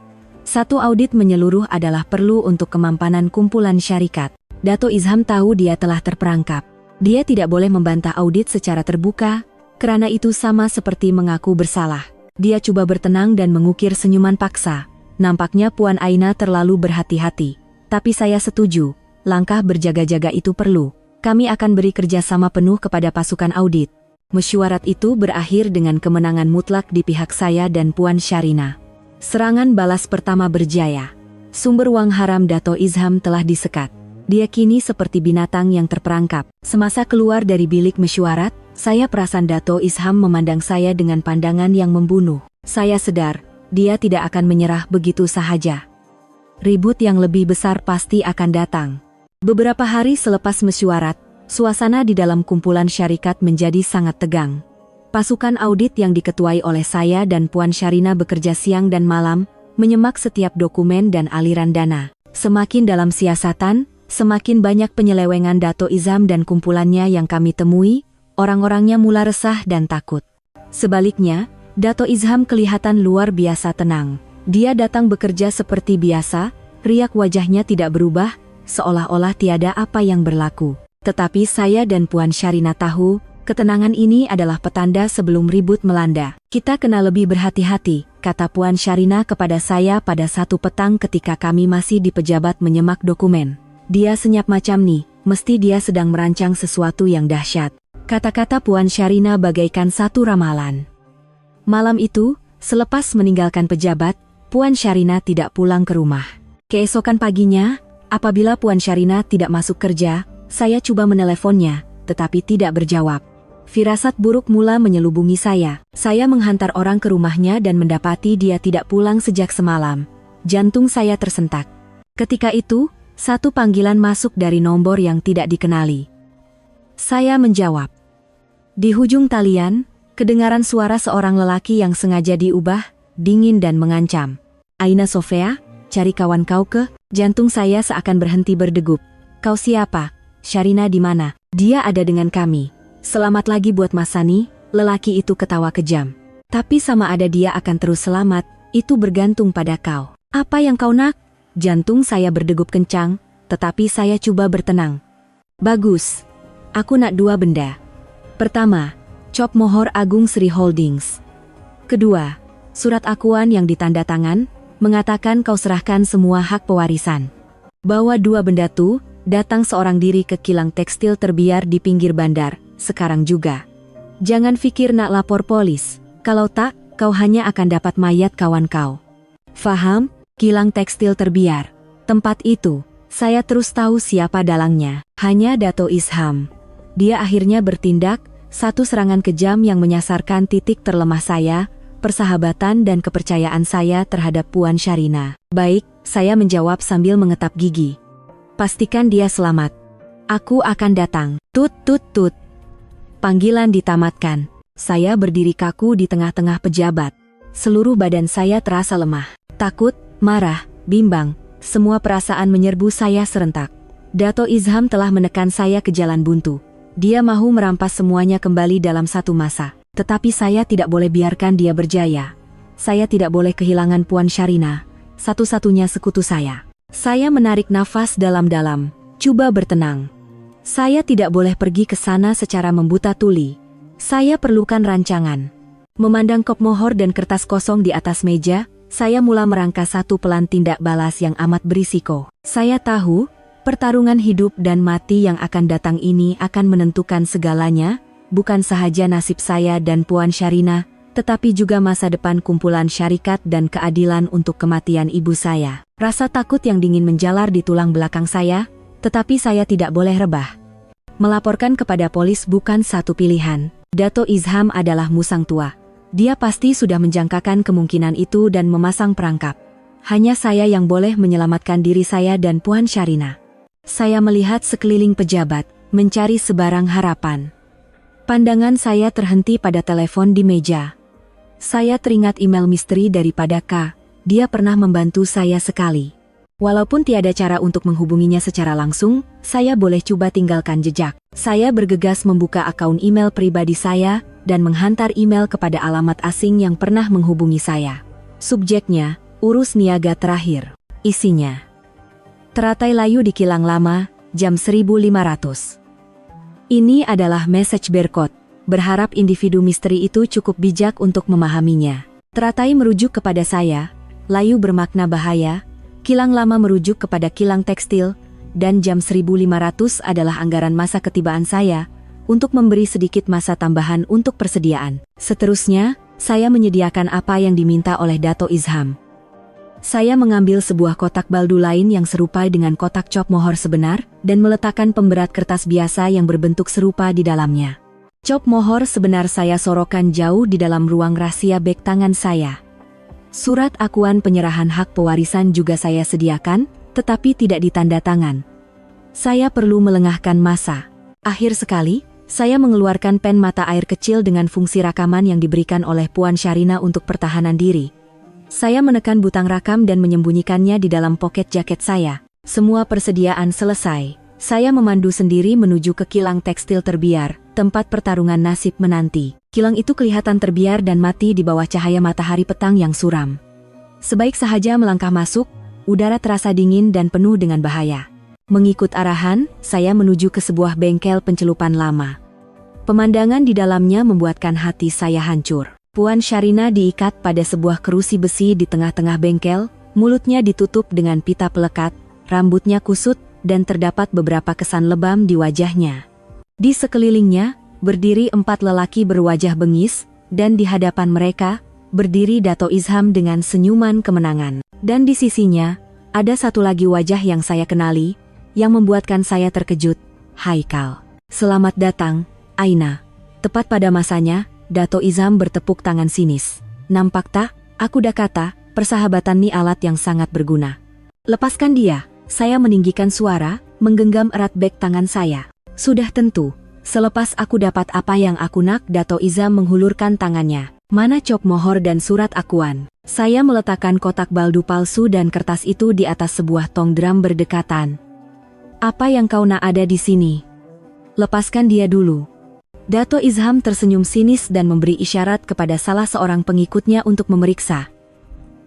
Satu audit menyeluruh adalah perlu untuk kemampanan kumpulan syarikat. Dato Izham tahu dia telah terperangkap. Dia tidak boleh membantah audit secara terbuka, karena itu sama seperti mengaku bersalah. Dia coba bertenang dan mengukir senyuman paksa. Nampaknya Puan Aina terlalu berhati-hati. Tapi saya setuju, langkah berjaga-jaga itu perlu. Kami akan beri kerjasama penuh kepada pasukan audit. Mesyuarat itu berakhir dengan kemenangan mutlak di pihak saya dan Puan Syarina. Serangan balas pertama berjaya. Sumber uang haram Dato Izham telah disekat. Dia kini seperti binatang yang terperangkap. Semasa keluar dari bilik mesyuarat, saya perasan Dato Izham memandang saya dengan pandangan yang membunuh. Saya sadar, dia tidak akan menyerah begitu sahaja. Ribut yang lebih besar pasti akan datang. Beberapa hari selepas mesyuarat, suasana di dalam kumpulan syarikat menjadi sangat tegang. Pasukan audit yang diketuai oleh saya dan Puan Syarina bekerja siang dan malam, menyemak setiap dokumen dan aliran dana. Semakin dalam siasatan, semakin banyak penyelewengan Dato Izham dan kumpulannya yang kami temui, orang-orangnya mula resah dan takut. Sebaliknya, Dato Izham kelihatan luar biasa tenang. Dia datang bekerja seperti biasa, riak wajahnya tidak berubah, seolah-olah tiada apa yang berlaku. Tetapi saya dan Puan Syarina tahu, ketenangan ini adalah petanda sebelum ribut melanda. Kita kena lebih berhati-hati, kata Puan Syarina kepada saya pada satu petang ketika kami masih di pejabat menyemak dokumen. Dia senyap macam nih, mesti dia sedang merancang sesuatu yang dahsyat. Kata-kata Puan Syarina bagaikan satu ramalan. Malam itu, selepas meninggalkan pejabat, Puan Syarina tidak pulang ke rumah. Keesokan paginya, apabila Puan Syarina tidak masuk kerja, saya coba meneleponnya, tetapi tidak berjawab. Firasat buruk mula menyelubungi saya. Saya menghantar orang ke rumahnya dan mendapati dia tidak pulang sejak semalam. Jantung saya tersentak. Ketika itu, satu panggilan masuk dari nomor yang tidak dikenali. Saya menjawab. Di hujung talian, kedengaran suara seorang lelaki yang sengaja diubah, dingin dan mengancam. Aina Sofia, cari kawan kau ke? Jantung saya seakan berhenti berdegup. Kau siapa? Syarina di mana? Dia ada dengan kami. Selamat lagi buat Mas Sani, lelaki itu ketawa kejam. Tapi sama ada dia akan terus selamat, itu bergantung pada kau. Apa yang kau nak? Jantung saya berdegup kencang, tetapi saya coba bertenang. Bagus. Aku nak dua benda. Pertama, cop mohor Agung Sri Holdings. Kedua, surat akuan yang ditanda tangan, mengatakan kau serahkan semua hak pewarisan. Bawa dua benda tuh, datang seorang diri ke kilang tekstil terbiar di pinggir bandar, sekarang juga. Jangan pikir nak lapor polis, kalau tak, kau hanya akan dapat mayat kawan kau. Faham? Kilang tekstil terbiar. Tempat itu, saya terus tahu siapa dalangnya. Hanya Dato Izham. Dia akhirnya bertindak, satu serangan kejam yang menyasarkan titik terlemah saya, persahabatan dan kepercayaan saya terhadap Puan Sharina. Baik, saya menjawab sambil mengetap gigi. Pastikan dia selamat. Aku akan datang. Tut tut tut. Panggilan ditamatkan. Saya berdiri kaku di tengah-tengah pejabat. Seluruh badan saya terasa lemah. Takut, marah, bimbang, semua perasaan menyerbu saya serentak. Dato Izham telah menekan saya ke jalan buntu. Dia mahu merampas semuanya kembali dalam satu masa. Tetapi saya tidak boleh biarkan dia berjaya. Saya tidak boleh kehilangan Puan Sharina, satu-satunya sekutu saya. Saya menarik nafas dalam-dalam, coba bertenang. Saya tidak boleh pergi ke sana secara membuta tuli. Saya perlukan rancangan. Memandang kop mohor dan kertas kosong di atas meja, saya mula merangka satu pelan tindak balas yang amat berisiko. Saya tahu, pertarungan hidup dan mati yang akan datang ini akan menentukan segalanya, bukan sahaja nasib saya dan Puan Sharina, tetapi juga masa depan kumpulan syarikat dan keadilan untuk kematian ibu saya. Rasa takut yang dingin menjalar di tulang belakang saya, tetapi saya tidak boleh rebah. Melaporkan kepada polis bukan satu pilihan. Dato Izham adalah musang tua. Dia pasti sudah menjangkakan kemungkinan itu dan memasang perangkap. Hanya saya yang boleh menyelamatkan diri saya dan Puan Sharina. Saya melihat sekeliling pejabat, mencari sebarang harapan. Pandangan saya terhenti pada telepon di meja. Saya teringat email misteri daripada K. Dia pernah membantu saya sekali. Walaupun tiada cara untuk menghubunginya secara langsung, saya boleh coba tinggalkan jejak. Saya bergegas membuka akun email pribadi saya dan menghantar email kepada alamat asing yang pernah menghubungi saya. Subjeknya, urus niaga terakhir. Isinya, teratai layu di kilang lama, jam 1500. Ini adalah message barcode. Berharap individu misteri itu cukup bijak untuk memahaminya. Teratai merujuk kepada saya, layu bermakna bahaya, kilang lama merujuk kepada kilang tekstil, dan jam 1500 adalah anggaran masa ketibaan saya, untuk memberi sedikit masa tambahan untuk persediaan. Seterusnya, saya menyediakan apa yang diminta oleh Dato Izham. Saya mengambil sebuah kotak baldu lain yang serupa dengan kotak cop mohor sebenar, dan meletakkan pemberat kertas biasa yang berbentuk serupa di dalamnya. Cop mohor sebenar saya sorokkan jauh di dalam ruang rahasia beg tangan saya. Surat akuan penyerahan hak pewarisan juga saya sediakan, tetapi tidak ditanda tangan. Saya perlu melengahkan masa. Akhir sekali, saya mengeluarkan pen mata air kecil dengan fungsi rakaman yang diberikan oleh Puan Sharina untuk pertahanan diri. Saya menekan butang rakam dan menyembunyikannya di dalam poket jaket saya. Semua persediaan selesai. Saya memandu sendiri menuju ke kilang tekstil terbiar, tempat pertarungan nasib menanti. Kilang itu kelihatan terbiar dan mati di bawah cahaya matahari petang yang suram. Sebaik sahaja melangkah masuk, udara terasa dingin dan penuh dengan bahaya. Mengikut arahan, saya menuju ke sebuah bengkel pencelupan lama. Pemandangan di dalamnya membuatkan hati saya hancur. Puan Sharina diikat pada sebuah kerusi besi di tengah-tengah bengkel, mulutnya ditutup dengan pita pelekat, rambutnya kusut, dan terdapat beberapa kesan lebam di wajahnya. Di sekelilingnya, berdiri 4 lelaki berwajah bengis, dan di hadapan mereka, berdiri Dato Izham dengan senyuman kemenangan. Dan di sisinya, ada satu lagi wajah yang saya kenali, yang membuatkan saya terkejut, Haikal. Selamat datang, Aina. Tepat pada masanya, Dato Izham bertepuk tangan sinis. Nampak tak, aku dah kata, persahabatan ni alat yang sangat berguna. Lepaskan dia. Saya meninggikan suara, menggenggam erat beg tangan saya. Sudah tentu. Selepas aku dapat apa yang aku nak, Dato Izham menghulurkan tangannya. Mana cop mohor dan surat akuan? Saya meletakkan kotak baldu palsu dan kertas itu di atas sebuah tong drum berdekatan. Apa yang kau nak ada di sini? Lepaskan dia dulu. Dato Izham tersenyum sinis dan memberi isyarat kepada salah seorang pengikutnya untuk memeriksa.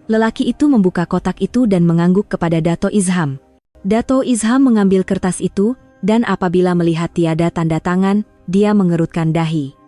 Lelaki itu membuka kotak itu dan mengangguk kepada Dato Izham. Dato Izham mengambil kertas itu, dan apabila melihat tiada tanda tangan, dia mengerutkan dahi.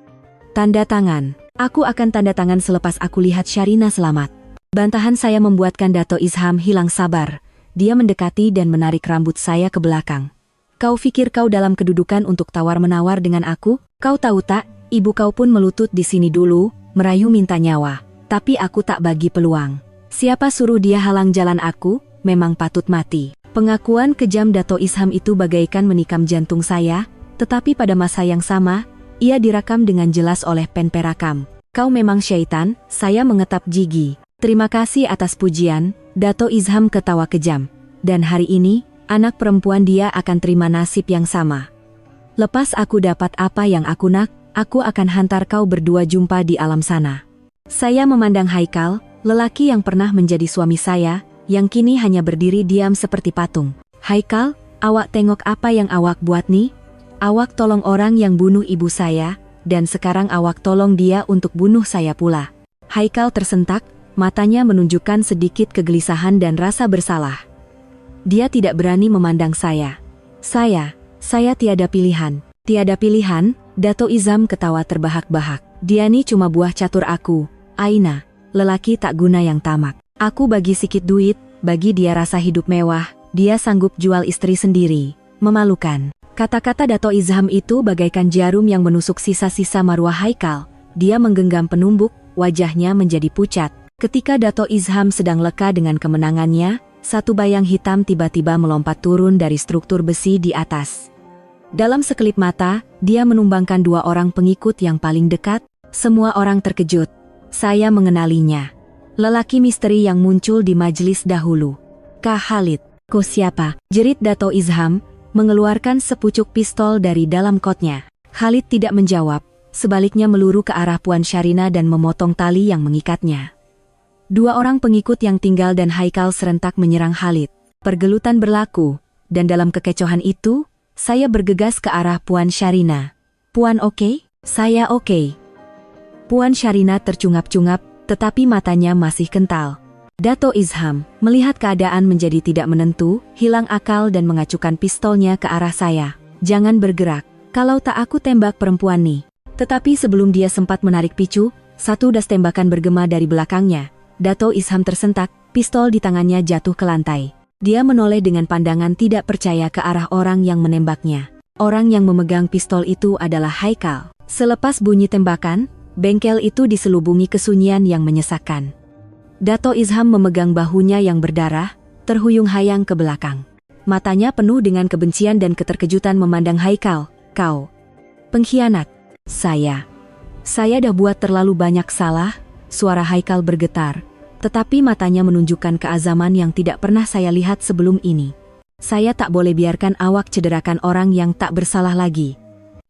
Tanda tangan. Aku akan tanda tangan selepas aku lihat Sharina selamat. Bantahan saya membuatkan Dato Izham hilang sabar. Dia mendekati dan menarik rambut saya ke belakang. Kau pikir kau dalam kedudukan untuk tawar-menawar dengan aku? Kau tahu tak, ibu kau pun melutut di sini dulu, merayu minta nyawa. Tapi aku tak bagi peluang. Siapa suruh dia halang jalan aku, memang patut mati. Pengakuan kejam Dato Izham itu bagaikan menikam jantung saya, tetapi pada masa yang sama, ia direkam dengan jelas oleh pen perakam. Kau memang syaitan, saya mengetap gigi. Terima kasih atas pujian, Dato Izham ketawa kejam. Dan hari ini, anak perempuan dia akan terima nasib yang sama. Lepas aku dapat apa yang aku nak, aku akan hantar kau berdua jumpa di alam sana. Saya memandang Haikal, lelaki yang pernah menjadi suami saya, yang kini hanya berdiri diam seperti patung. Haikal, awak tengok apa yang awak buat nih? Awak tolong orang yang bunuh ibu saya, dan sekarang awak tolong dia untuk bunuh saya pula. Haikal tersentak, matanya menunjukkan sedikit kegelisahan dan rasa bersalah. Dia tidak berani memandang saya. Saya tiada pilihan. Tiada pilihan, Dato Izham ketawa terbahak-bahak. Dia nih cuma buah catur aku, Aina, lelaki tak guna yang tamak. Aku bagi sikit duit, bagi dia rasa hidup mewah, dia sanggup jual istri sendiri. Memalukan. Kata-kata Dato Izham itu bagaikan jarum yang menusuk sisa-sisa marwah Haikal. Dia menggenggam penumbuk, wajahnya menjadi pucat. Ketika Dato Izham sedang leka dengan kemenangannya, satu bayang hitam tiba-tiba melompat turun dari struktur besi di atas. Dalam sekelip mata, dia menumbangkan dua orang pengikut yang paling dekat. Semua orang terkejut. Saya mengenalinya. Lelaki misteri yang muncul di majelis dahulu. Kah Khalid, kau siapa? Jerit Dato Izham, mengeluarkan sepucuk pistol dari dalam kotnya. Khalid tidak menjawab, sebaliknya meluru ke arah Puan Syarina dan memotong tali yang mengikatnya. Dua orang pengikut yang tinggal dan Haikal serentak menyerang Khalid. Pergelutan berlaku, dan dalam kekecohan itu, saya bergegas ke arah Puan Syarina. Puan oke? Saya oke. Puan Syarina tercungap-cungap, tetapi matanya masih kental. Dato Izham, melihat keadaan menjadi tidak menentu, hilang akal dan mengacukan pistolnya ke arah saya. Jangan bergerak, kalau tak aku tembak perempuan nih. Tetapi sebelum dia sempat menarik picu, satu das tembakan bergema dari belakangnya. Dato Izham tersentak, pistol di tangannya jatuh ke lantai. Dia menoleh dengan pandangan tidak percaya ke arah orang yang menembaknya. Orang yang memegang pistol itu adalah Haikal. Selepas bunyi tembakan, bengkel itu diselubungi kesunyian yang menyesakkan. Dato Izham memegang bahunya yang berdarah, terhuyung hayang ke belakang. Matanya penuh dengan kebencian dan keterkejutan memandang Haikal. Kau pengkhianat. Saya dah buat terlalu banyak salah. Suara Haikal bergetar, tetapi matanya menunjukkan keazaman yang tidak pernah saya lihat sebelum ini. Saya tak boleh biarkan awak cederakan orang yang tak bersalah lagi.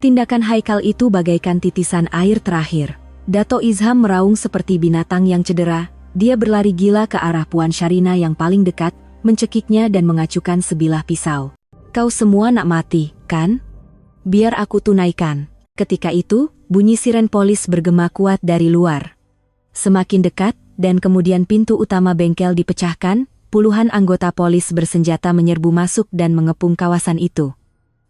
Tindakan Haikal itu bagaikan titisan air terakhir. Dato Izham meraung seperti binatang yang cedera. Dia berlari gila ke arah Puan Syarina yang paling dekat, mencekiknya dan mengacukan sebilah pisau. Kau semua nak mati, kan? Biar aku tunaikan. Ketika itu, bunyi siren polis bergema kuat dari luar. Semakin dekat, dan kemudian pintu utama bengkel dipecahkan, puluhan anggota polis bersenjata menyerbu masuk dan mengepung kawasan itu.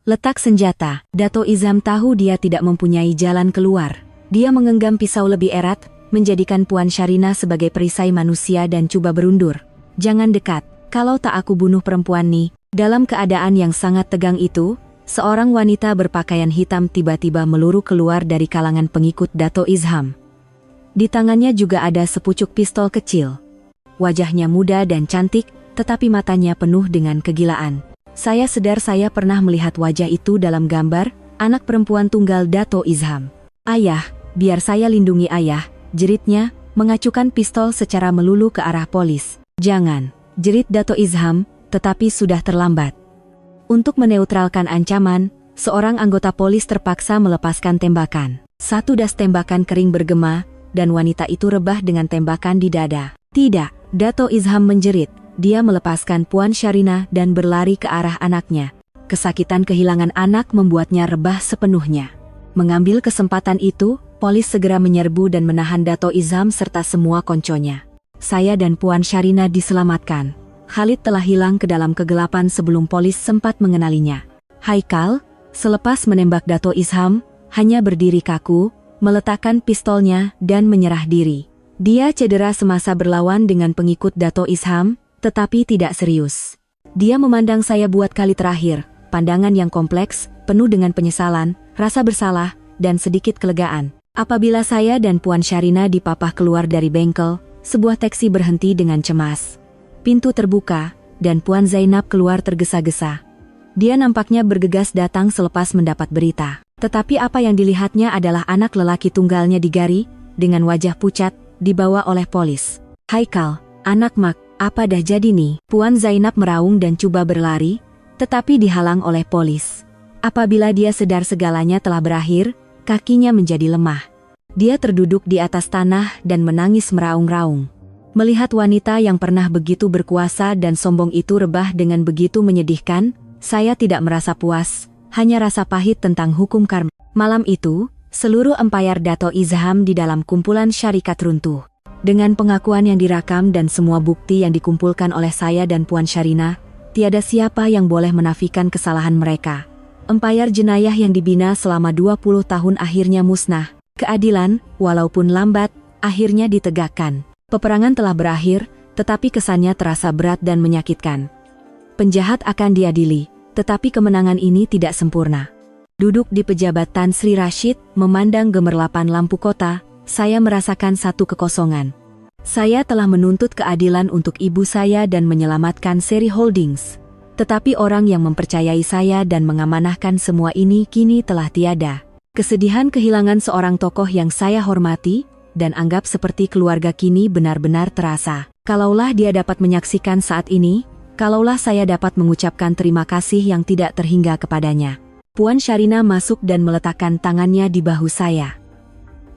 Letak senjata, Dato Izham tahu dia tidak mempunyai jalan keluar. Dia menggenggam pisau lebih erat, menjadikan Puan Syarina sebagai perisai manusia dan coba berundur. Jangan dekat, kalau tak aku bunuh perempuan nih. Dalam keadaan yang sangat tegang itu, seorang wanita berpakaian hitam tiba-tiba meluru keluar dari kalangan pengikut Dato Izham. Di tangannya juga ada sepucuk pistol kecil. Wajahnya muda dan cantik, tetapi matanya penuh dengan kegilaan. Saya sadar saya pernah melihat wajah itu dalam gambar, anak perempuan tunggal Dato Izham. Ayah, biar saya lindungi ayah, jeritnya, mengacukan pistol secara melulu ke arah polis. Jangan, jerit Dato Izham, tetapi sudah terlambat. Untuk meneutralkan ancaman, seorang anggota polis terpaksa melepaskan tembakan. Satu das tembakan kering bergema, dan wanita itu rebah dengan tembakan di dada. Tidak, Dato Izham menjerit. Dia melepaskan Puan Syarina dan berlari ke arah anaknya. Kesakitan kehilangan anak membuatnya rebah sepenuhnya. Mengambil kesempatan itu, polis segera menyerbu dan menahan Dato Izham serta semua konconya. Saya dan Puan Syarina diselamatkan. Khalid telah hilang ke dalam kegelapan sebelum polis sempat mengenalinya. Haikal, selepas menembak Dato Izham, hanya berdiri kaku, meletakkan pistolnya dan menyerah diri. Dia cedera semasa berlawan dengan pengikut Dato Izham, tetapi tidak serius. Dia memandang saya buat kali terakhir, pandangan yang kompleks, penuh dengan penyesalan, rasa bersalah, dan sedikit kelegaan. Apabila saya dan Puan Syarina dipapah keluar dari bengkel, sebuah taksi berhenti dengan cemas. Pintu terbuka, dan Puan Zainab keluar tergesa-gesa. Dia nampaknya bergegas datang selepas mendapat berita. Tetapi apa yang dilihatnya adalah anak lelaki tunggalnya digari, dengan wajah pucat, dibawa oleh polis. "Haikal, anak Mak, apa dah jadi nih?" Puan Zainab meraung dan coba berlari, tetapi dihalang oleh polis. Apabila dia sadar segalanya telah berakhir, kakinya menjadi lemah. Dia terduduk di atas tanah dan menangis meraung-raung. Melihat wanita yang pernah begitu berkuasa dan sombong itu rebah dengan begitu menyedihkan, saya tidak merasa puas, hanya rasa pahit tentang hukum karma. Malam itu, seluruh empayar Dato' Izham di dalam kumpulan syarikat runtuh. Dengan pengakuan yang direkam dan semua bukti yang dikumpulkan oleh saya dan Puan Syarina, tiada siapa yang boleh menafikan kesalahan mereka. Empayar jenayah yang dibina selama 20 tahun akhirnya musnah. Keadilan, walaupun lambat, akhirnya ditegakkan. Peperangan telah berakhir, tetapi kesannya terasa berat dan menyakitkan. Penjahat akan diadili, tetapi kemenangan ini tidak sempurna. Duduk di pejabat Tan Sri Rashid, memandang gemerlapan lampu kota, saya merasakan satu kekosongan. Saya telah menuntut keadilan untuk ibu saya dan menyelamatkan Seri Holdings. Tetapi orang yang mempercayai saya dan mengamanahkan semua ini kini telah tiada. Kesedihan kehilangan seorang tokoh yang saya hormati dan anggap seperti keluarga kini benar-benar terasa. Kalaulah dia dapat menyaksikan saat ini, kalaulah saya dapat mengucapkan terima kasih yang tidak terhingga kepadanya. Puan Syarina masuk dan meletakkan tangannya di bahu saya.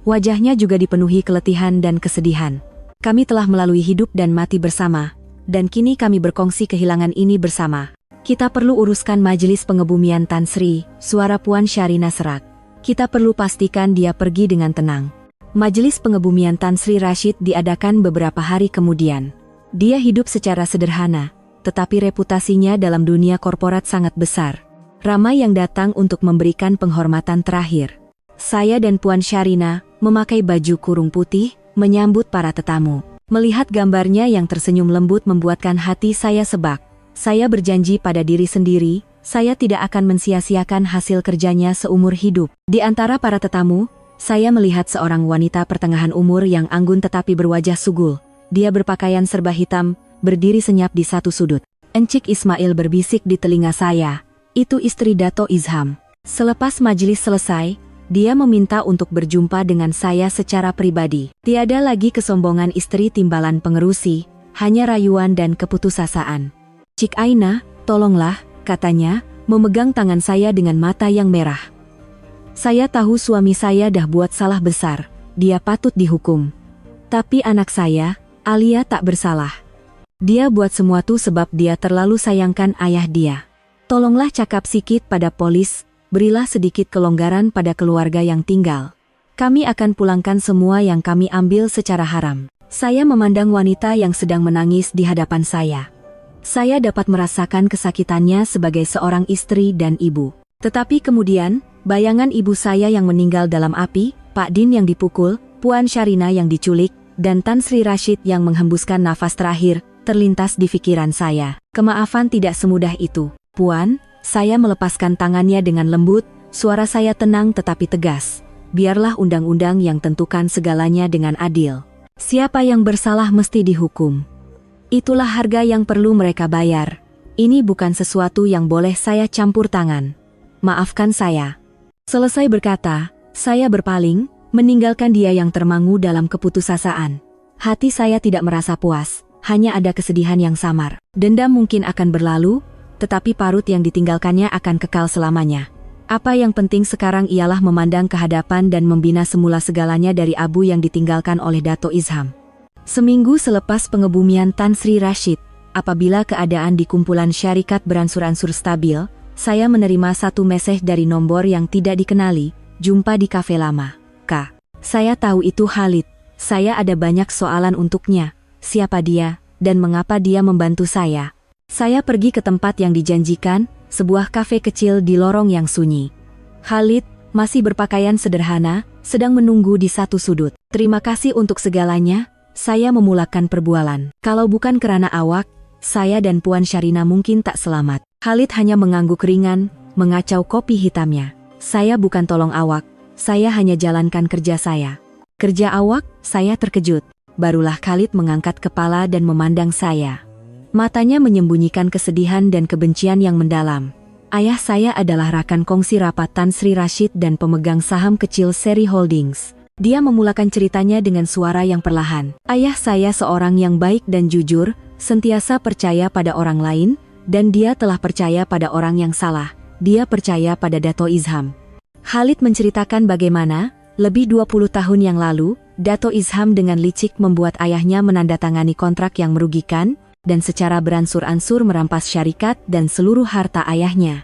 Wajahnya juga dipenuhi keletihan dan kesedihan. Kami telah melalui hidup dan mati bersama, dan kini kami berkongsi kehilangan ini bersama. Kita perlu uruskan majelis pengebumian Tan Sri, suara Puan Syarina serak. Kita perlu pastikan dia pergi dengan tenang. Majelis pengebumian Tan Sri Rashid diadakan beberapa hari kemudian. Dia hidup secara sederhana, tetapi reputasinya dalam dunia korporat sangat besar. Ramai yang datang untuk memberikan penghormatan terakhir. Saya dan Puan Syarina memakai baju kurung putih, menyambut para tetamu. Melihat gambarnya yang tersenyum lembut membuatkan hati saya sebak. Saya berjanji pada diri sendiri, saya tidak akan mensia-siakan hasil kerjanya seumur hidup. Di antara para tetamu, saya melihat seorang wanita pertengahan umur yang anggun tetapi berwajah sugul. Dia berpakaian serba hitam, berdiri senyap di satu sudut. Encik Ismail berbisik di telinga saya, "Itu istri Dato' Izham." Selepas majelis selesai, dia meminta untuk berjumpa dengan saya secara pribadi. Tiada lagi kesombongan istri timbalan pengerusi, hanya rayuan dan keputusasaan. "Cik Aina, tolonglah," katanya, memegang tangan saya dengan mata yang merah. "Saya tahu suami saya dah buat salah besar, dia patut dihukum. Tapi anak saya, Alia tak bersalah. Dia buat semua itu sebab dia terlalu sayangkan ayah dia. Tolonglah cakap sikit pada polis, berilah sedikit kelonggaran pada keluarga yang tinggal. Kami akan pulangkan semua yang kami ambil secara haram." Saya memandang wanita yang sedang menangis di hadapan saya. Saya dapat merasakan kesakitannya sebagai seorang istri dan ibu. Tetapi kemudian, bayangan ibu saya yang meninggal dalam api, Pak Din yang dipukul, Puan Syarina yang diculik, dan Tan Sri Rashid yang menghembuskan nafas terakhir, terlintas di pikiran saya. Kemaafan tidak semudah itu, Puan. Saya melepaskan tangannya dengan lembut, suara saya tenang tetapi tegas. Biarlah undang-undang yang tentukan segalanya dengan adil. Siapa yang bersalah mesti dihukum. Itulah harga yang perlu mereka bayar. Ini bukan sesuatu yang boleh saya campur tangan. Maafkan saya. Selesai berkata, saya berpaling, meninggalkan dia yang termangu dalam keputusasaan. Hati saya tidak merasa puas, hanya ada kesedihan yang samar. Dendam mungkin akan berlalu, tetapi parut yang ditinggalkannya akan kekal selamanya. Apa yang penting sekarang ialah memandang ke hadapan dan membina semula segalanya dari abu yang ditinggalkan oleh Dato' Izham. Seminggu selepas pengebumian Tan Sri Rashid, apabila keadaan di kumpulan syarikat beransur-ansur stabil, saya menerima satu mesej dari nomor yang tidak dikenali, jumpa di kafe lama. "Kak, saya tahu itu Khalid. Saya ada banyak soalan untuknya. Siapa dia, dan mengapa dia membantu saya?" Saya pergi ke tempat yang dijanjikan, sebuah kafe kecil di lorong yang sunyi. Khalid, masih berpakaian sederhana, sedang menunggu di satu sudut. "Terima kasih untuk segalanya." Saya memulakan perbualan. "Kalau bukan kerana awak, saya dan Puan Syarina mungkin tak selamat." Khalid hanya mengangguk ringan, mengacau kopi hitamnya. "Saya bukan tolong awak, saya hanya jalankan kerja saya." "Kerja awak?" Saya terkejut. barulah Khalid mengangkat kepala dan memandang saya. Matanya menyembunyikan kesedihan dan kebencian yang mendalam. Ayah saya adalah rakan kongsi rapat Tan Sri Rashid dan pemegang saham kecil Seri Holdings. Dia memulakan ceritanya dengan suara yang perlahan. Ayah saya seorang yang baik dan jujur, sentiasa percaya pada orang lain, dan dia telah percaya pada orang yang salah. Dia percaya pada Dato Izham. Khalid menceritakan bagaimana, lebih 20 tahun yang lalu, Dato Izham dengan licik membuat ayahnya menandatangani kontrak yang merugikan, dan secara beransur-ansur merampas syarikat dan seluruh harta ayahnya.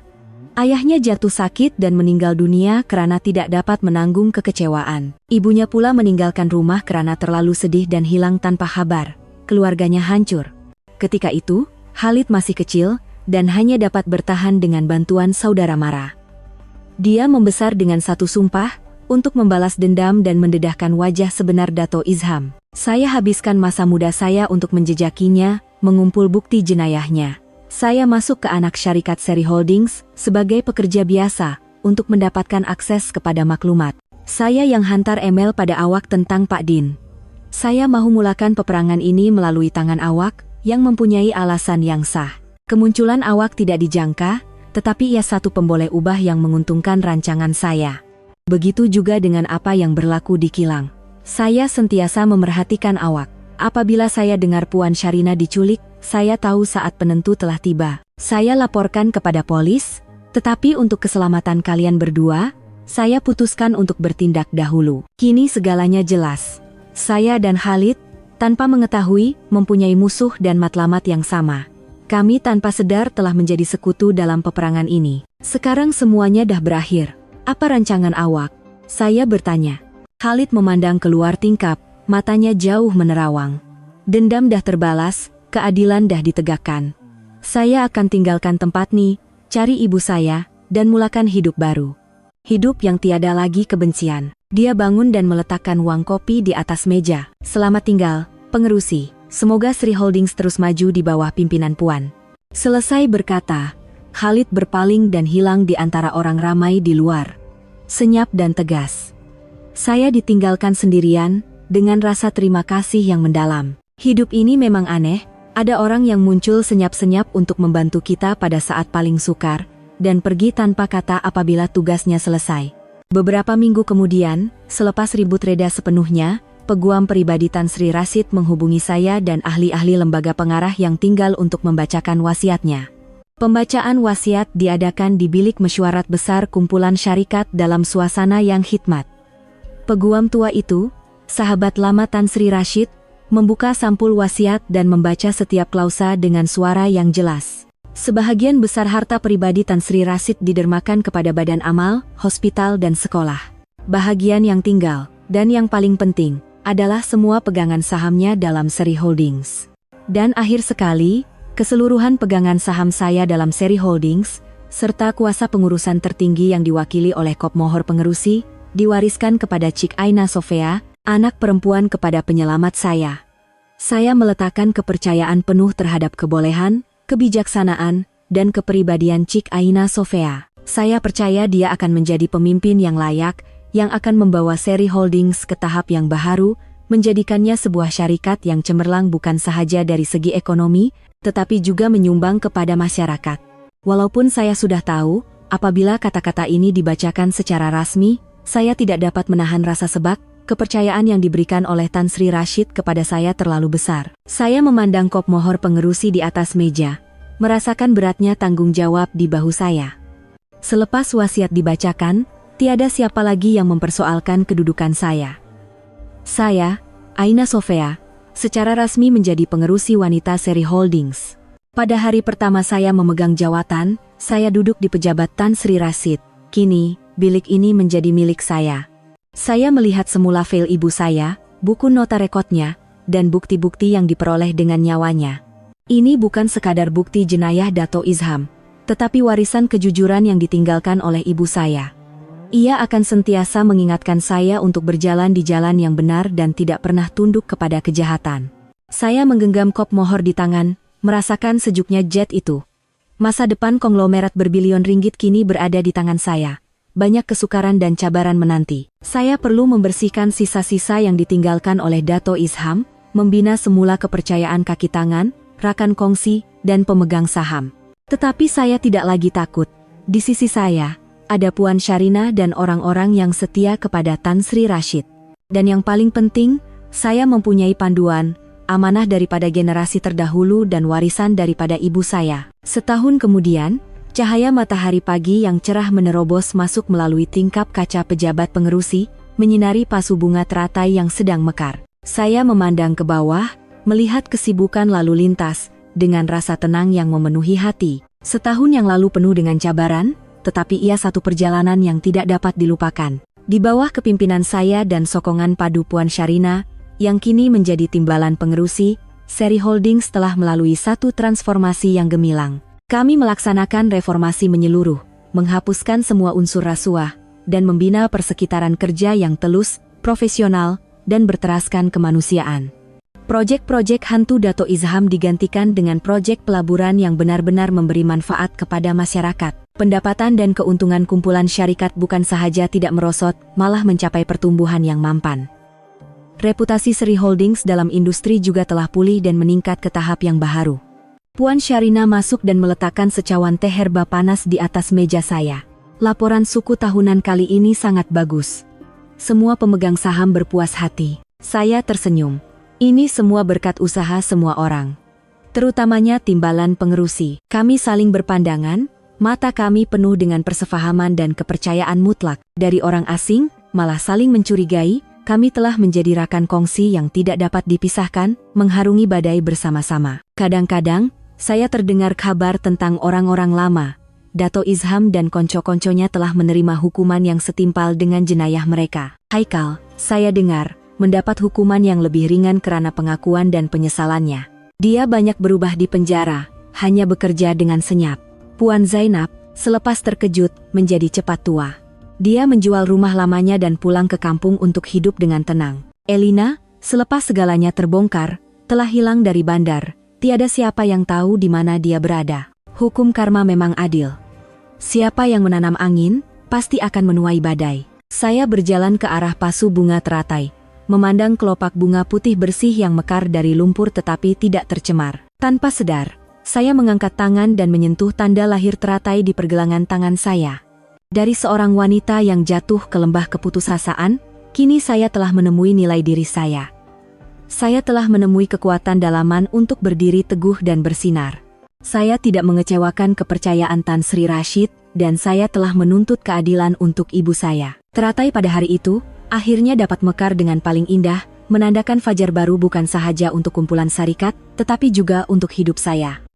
Ayahnya jatuh sakit dan meninggal dunia karena tidak dapat menanggung kekecewaan. Ibunya pula meninggalkan rumah karena terlalu sedih dan hilang tanpa kabar. Keluarganya hancur. Ketika itu, Khalid masih kecil, dan hanya dapat bertahan dengan bantuan saudara mara. Dia membesar dengan satu sumpah, untuk membalas dendam dan mendedahkan wajah sebenar Dato Izham. Saya habiskan masa muda saya untuk menjejakinya, mengumpul bukti jenayahnya. Saya masuk ke anak syarikat Seri Holdings sebagai pekerja biasa untuk mendapatkan akses kepada maklumat. Saya yang hantar email pada Awak tentang Pak Din. Saya mahu mulakan peperangan ini melalui tangan Awak yang mempunyai alasan yang sah. Kemunculan Awak tidak dijangka, tetapi ia satu pemboleh ubah yang menguntungkan rancangan saya. Begitu juga dengan apa yang berlaku di kilang. Saya sentiasa memerhatikan Awak. Apabila saya dengar Puan Syarina diculik, saya tahu saat penentu telah tiba. Saya laporkan kepada polis, tetapi untuk keselamatan kalian berdua, saya putuskan untuk bertindak dahulu. Kini segalanya jelas. Saya dan Khalid, tanpa mengetahui, mempunyai musuh dan matlamat yang sama. Kami tanpa sadar telah menjadi sekutu dalam peperangan ini. Sekarang semuanya dah berakhir. Apa rancangan Awak? Saya bertanya. Khalid memandang keluar tingkap. Matanya jauh menerawang. Dendam dah terbalas, keadilan dah ditegakkan. Saya akan tinggalkan tempat ini, cari ibu saya, dan mulakan hidup baru. Hidup yang tiada lagi kebencian. Dia bangun dan meletakkan uang kopi di atas meja. Selamat tinggal, pengerusi. Semoga Sri Holdings terus maju di bawah pimpinan Puan. Selesai berkata, Khalid berpaling dan hilang di antara orang ramai di luar. Senyap dan tegas. Saya ditinggalkan sendirian, dengan rasa terima kasih yang mendalam. Hidup ini memang aneh, ada orang yang muncul senyap-senyap untuk membantu kita pada saat paling sukar, dan pergi tanpa kata apabila tugasnya selesai. Beberapa minggu kemudian, selepas ribut reda sepenuhnya, peguam pribadi Tan Sri Rashid menghubungi saya dan ahli-ahli lembaga pengarah yang tinggal untuk membacakan wasiatnya. Pembacaan wasiat diadakan di bilik mesyuarat besar kumpulan syarikat dalam suasana yang khidmat. Peguam tua itu, sahabat lama Tan Sri Rashid, membuka sampul wasiat dan membaca setiap klausa dengan suara yang jelas. Sebahagian besar harta pribadi Tan Sri Rashid didermakan kepada badan amal, hospital dan sekolah. Bahagian yang tinggal, dan yang paling penting, adalah semua pegangan sahamnya dalam Seri Holdings. Dan akhir sekali, keseluruhan pegangan saham saya dalam Seri Holdings, serta kuasa pengurusan tertinggi yang diwakili oleh Kop Mohor Pengerusi, diwariskan kepada Cik Aina Sofia, anak perempuan kepada penyelamat saya. Saya meletakkan kepercayaan penuh terhadap kebolehan, kebijaksanaan, dan kepribadian Cik Aina Sofia. Saya percaya dia akan menjadi pemimpin yang layak, yang akan membawa Seri Holdings ke tahap yang baharu, menjadikannya sebuah syarikat yang cemerlang bukan sahaja dari segi ekonomi, tetapi juga menyumbang kepada masyarakat. Walaupun saya sudah tahu, apabila kata-kata ini dibacakan secara rasmi, saya tidak dapat menahan rasa sebak. Kepercayaan yang diberikan oleh Tan Sri Rashid kepada saya terlalu besar. Saya memandang Kop Mohor Pengerusi di atas meja, merasakan beratnya tanggung jawab di bahu saya. Selepas wasiat dibacakan, tiada siapa lagi yang mempersoalkan kedudukan saya. Saya, Aina Sofia, secara rasmi menjadi pengerusi wanita Seri Holdings. Pada hari pertama saya memegang jawatan, saya duduk di pejabat Tan Sri Rashid. Kini, bilik ini menjadi milik saya. Saya melihat semula file ibu saya, buku nota rekodnya, dan bukti-bukti yang diperoleh dengan nyawanya. Ini bukan sekadar bukti jenayah Dato Izham, tetapi warisan kejujuran yang ditinggalkan oleh ibu saya. Ia akan sentiasa mengingatkan saya untuk berjalan di jalan yang benar dan tidak pernah tunduk kepada kejahatan. Saya menggenggam Kop Mohor di tangan, merasakan sejuknya jet itu. Masa depan konglomerat berbilion ringgit kini berada di tangan saya. Banyak kesukaran dan cabaran menanti. Saya perlu membersihkan sisa-sisa yang ditinggalkan oleh Dato Izham, membina semula kepercayaan kaki tangan, rakan kongsi, dan pemegang saham. Tetapi saya tidak lagi takut. Di sisi saya, ada Puan Syarina dan orang-orang yang setia kepada Tan Sri Rashid. Dan yang paling penting, saya mempunyai panduan, amanah daripada generasi terdahulu dan warisan daripada ibu saya. Setahun kemudian, cahaya matahari pagi yang cerah menerobos masuk melalui tingkap kaca pejabat pengerusi, menyinari pasu bunga teratai yang sedang mekar. Saya memandang ke bawah, melihat kesibukan lalu lintas, dengan rasa tenang yang memenuhi hati. Setahun yang lalu penuh dengan cabaran, tetapi ia satu perjalanan yang tidak dapat dilupakan. Di bawah kepimpinan saya dan sokongan padu Puan Syarina, yang kini menjadi timbalan pengerusi, Seri Holdings telah melalui satu transformasi yang gemilang. Kami melaksanakan reformasi menyeluruh, menghapuskan semua unsur rasuah, dan membina persekitaran kerja yang telus, profesional, dan berteraskan kemanusiaan. Proyek-proyek hantu Dato' Izham digantikan dengan proyek pelaburan yang benar-benar memberi manfaat kepada masyarakat. Pendapatan dan keuntungan kumpulan syarikat bukan sahaja tidak merosot, malah mencapai pertumbuhan yang mampan. Reputasi Seri Holdings dalam industri juga telah pulih dan meningkat ke tahap yang baharu. Puan Syarina masuk dan meletakkan secawan teh herba panas di atas meja saya. Laporan suku tahunan kali ini sangat bagus. Semua pemegang saham berpuas hati. Saya tersenyum. Ini semua berkat usaha semua orang. Terutamanya timbalan pengerusi. Kami saling berpandangan, mata kami penuh dengan persefahaman dan kepercayaan mutlak. Dari orang asing, malah saling mencurigai, kami telah menjadi rakan kongsi yang tidak dapat dipisahkan, mengharungi badai bersama-sama. Kadang-kadang, saya terdengar kabar tentang orang-orang lama. Dato' Izham dan konco-konconya telah menerima hukuman yang setimpal dengan jenayah mereka. Haikal, saya dengar, mendapat hukuman yang lebih ringan karena pengakuan dan penyesalannya. Dia banyak berubah di penjara, hanya bekerja dengan senyap. Puan Zainab, selepas terkejut, menjadi cepat tua. Dia menjual rumah lamanya dan pulang ke kampung untuk hidup dengan tenang. Elina, selepas segalanya terbongkar, telah hilang dari bandar. Tiada siapa yang tahu di mana dia berada. Hukum karma memang adil. Siapa yang menanam angin, pasti akan menuai badai. Saya berjalan ke arah pasu bunga teratai, memandang kelopak bunga putih bersih yang mekar dari lumpur tetapi tidak tercemar. Tanpa sadar, saya mengangkat tangan dan menyentuh tanda lahir teratai di pergelangan tangan saya. Dari seorang wanita yang jatuh ke lembah keputusasaan, kini saya telah menemui nilai diri saya. Saya telah menemui kekuatan dalaman untuk berdiri teguh dan bersinar. Saya tidak mengecewakan kepercayaan Tan Sri Rashid, dan saya telah menuntut keadilan untuk ibu saya. Teratai pada hari itu, akhirnya dapat mekar dengan paling indah, menandakan fajar baru bukan sahaja untuk kumpulan syarikat, tetapi juga untuk hidup saya.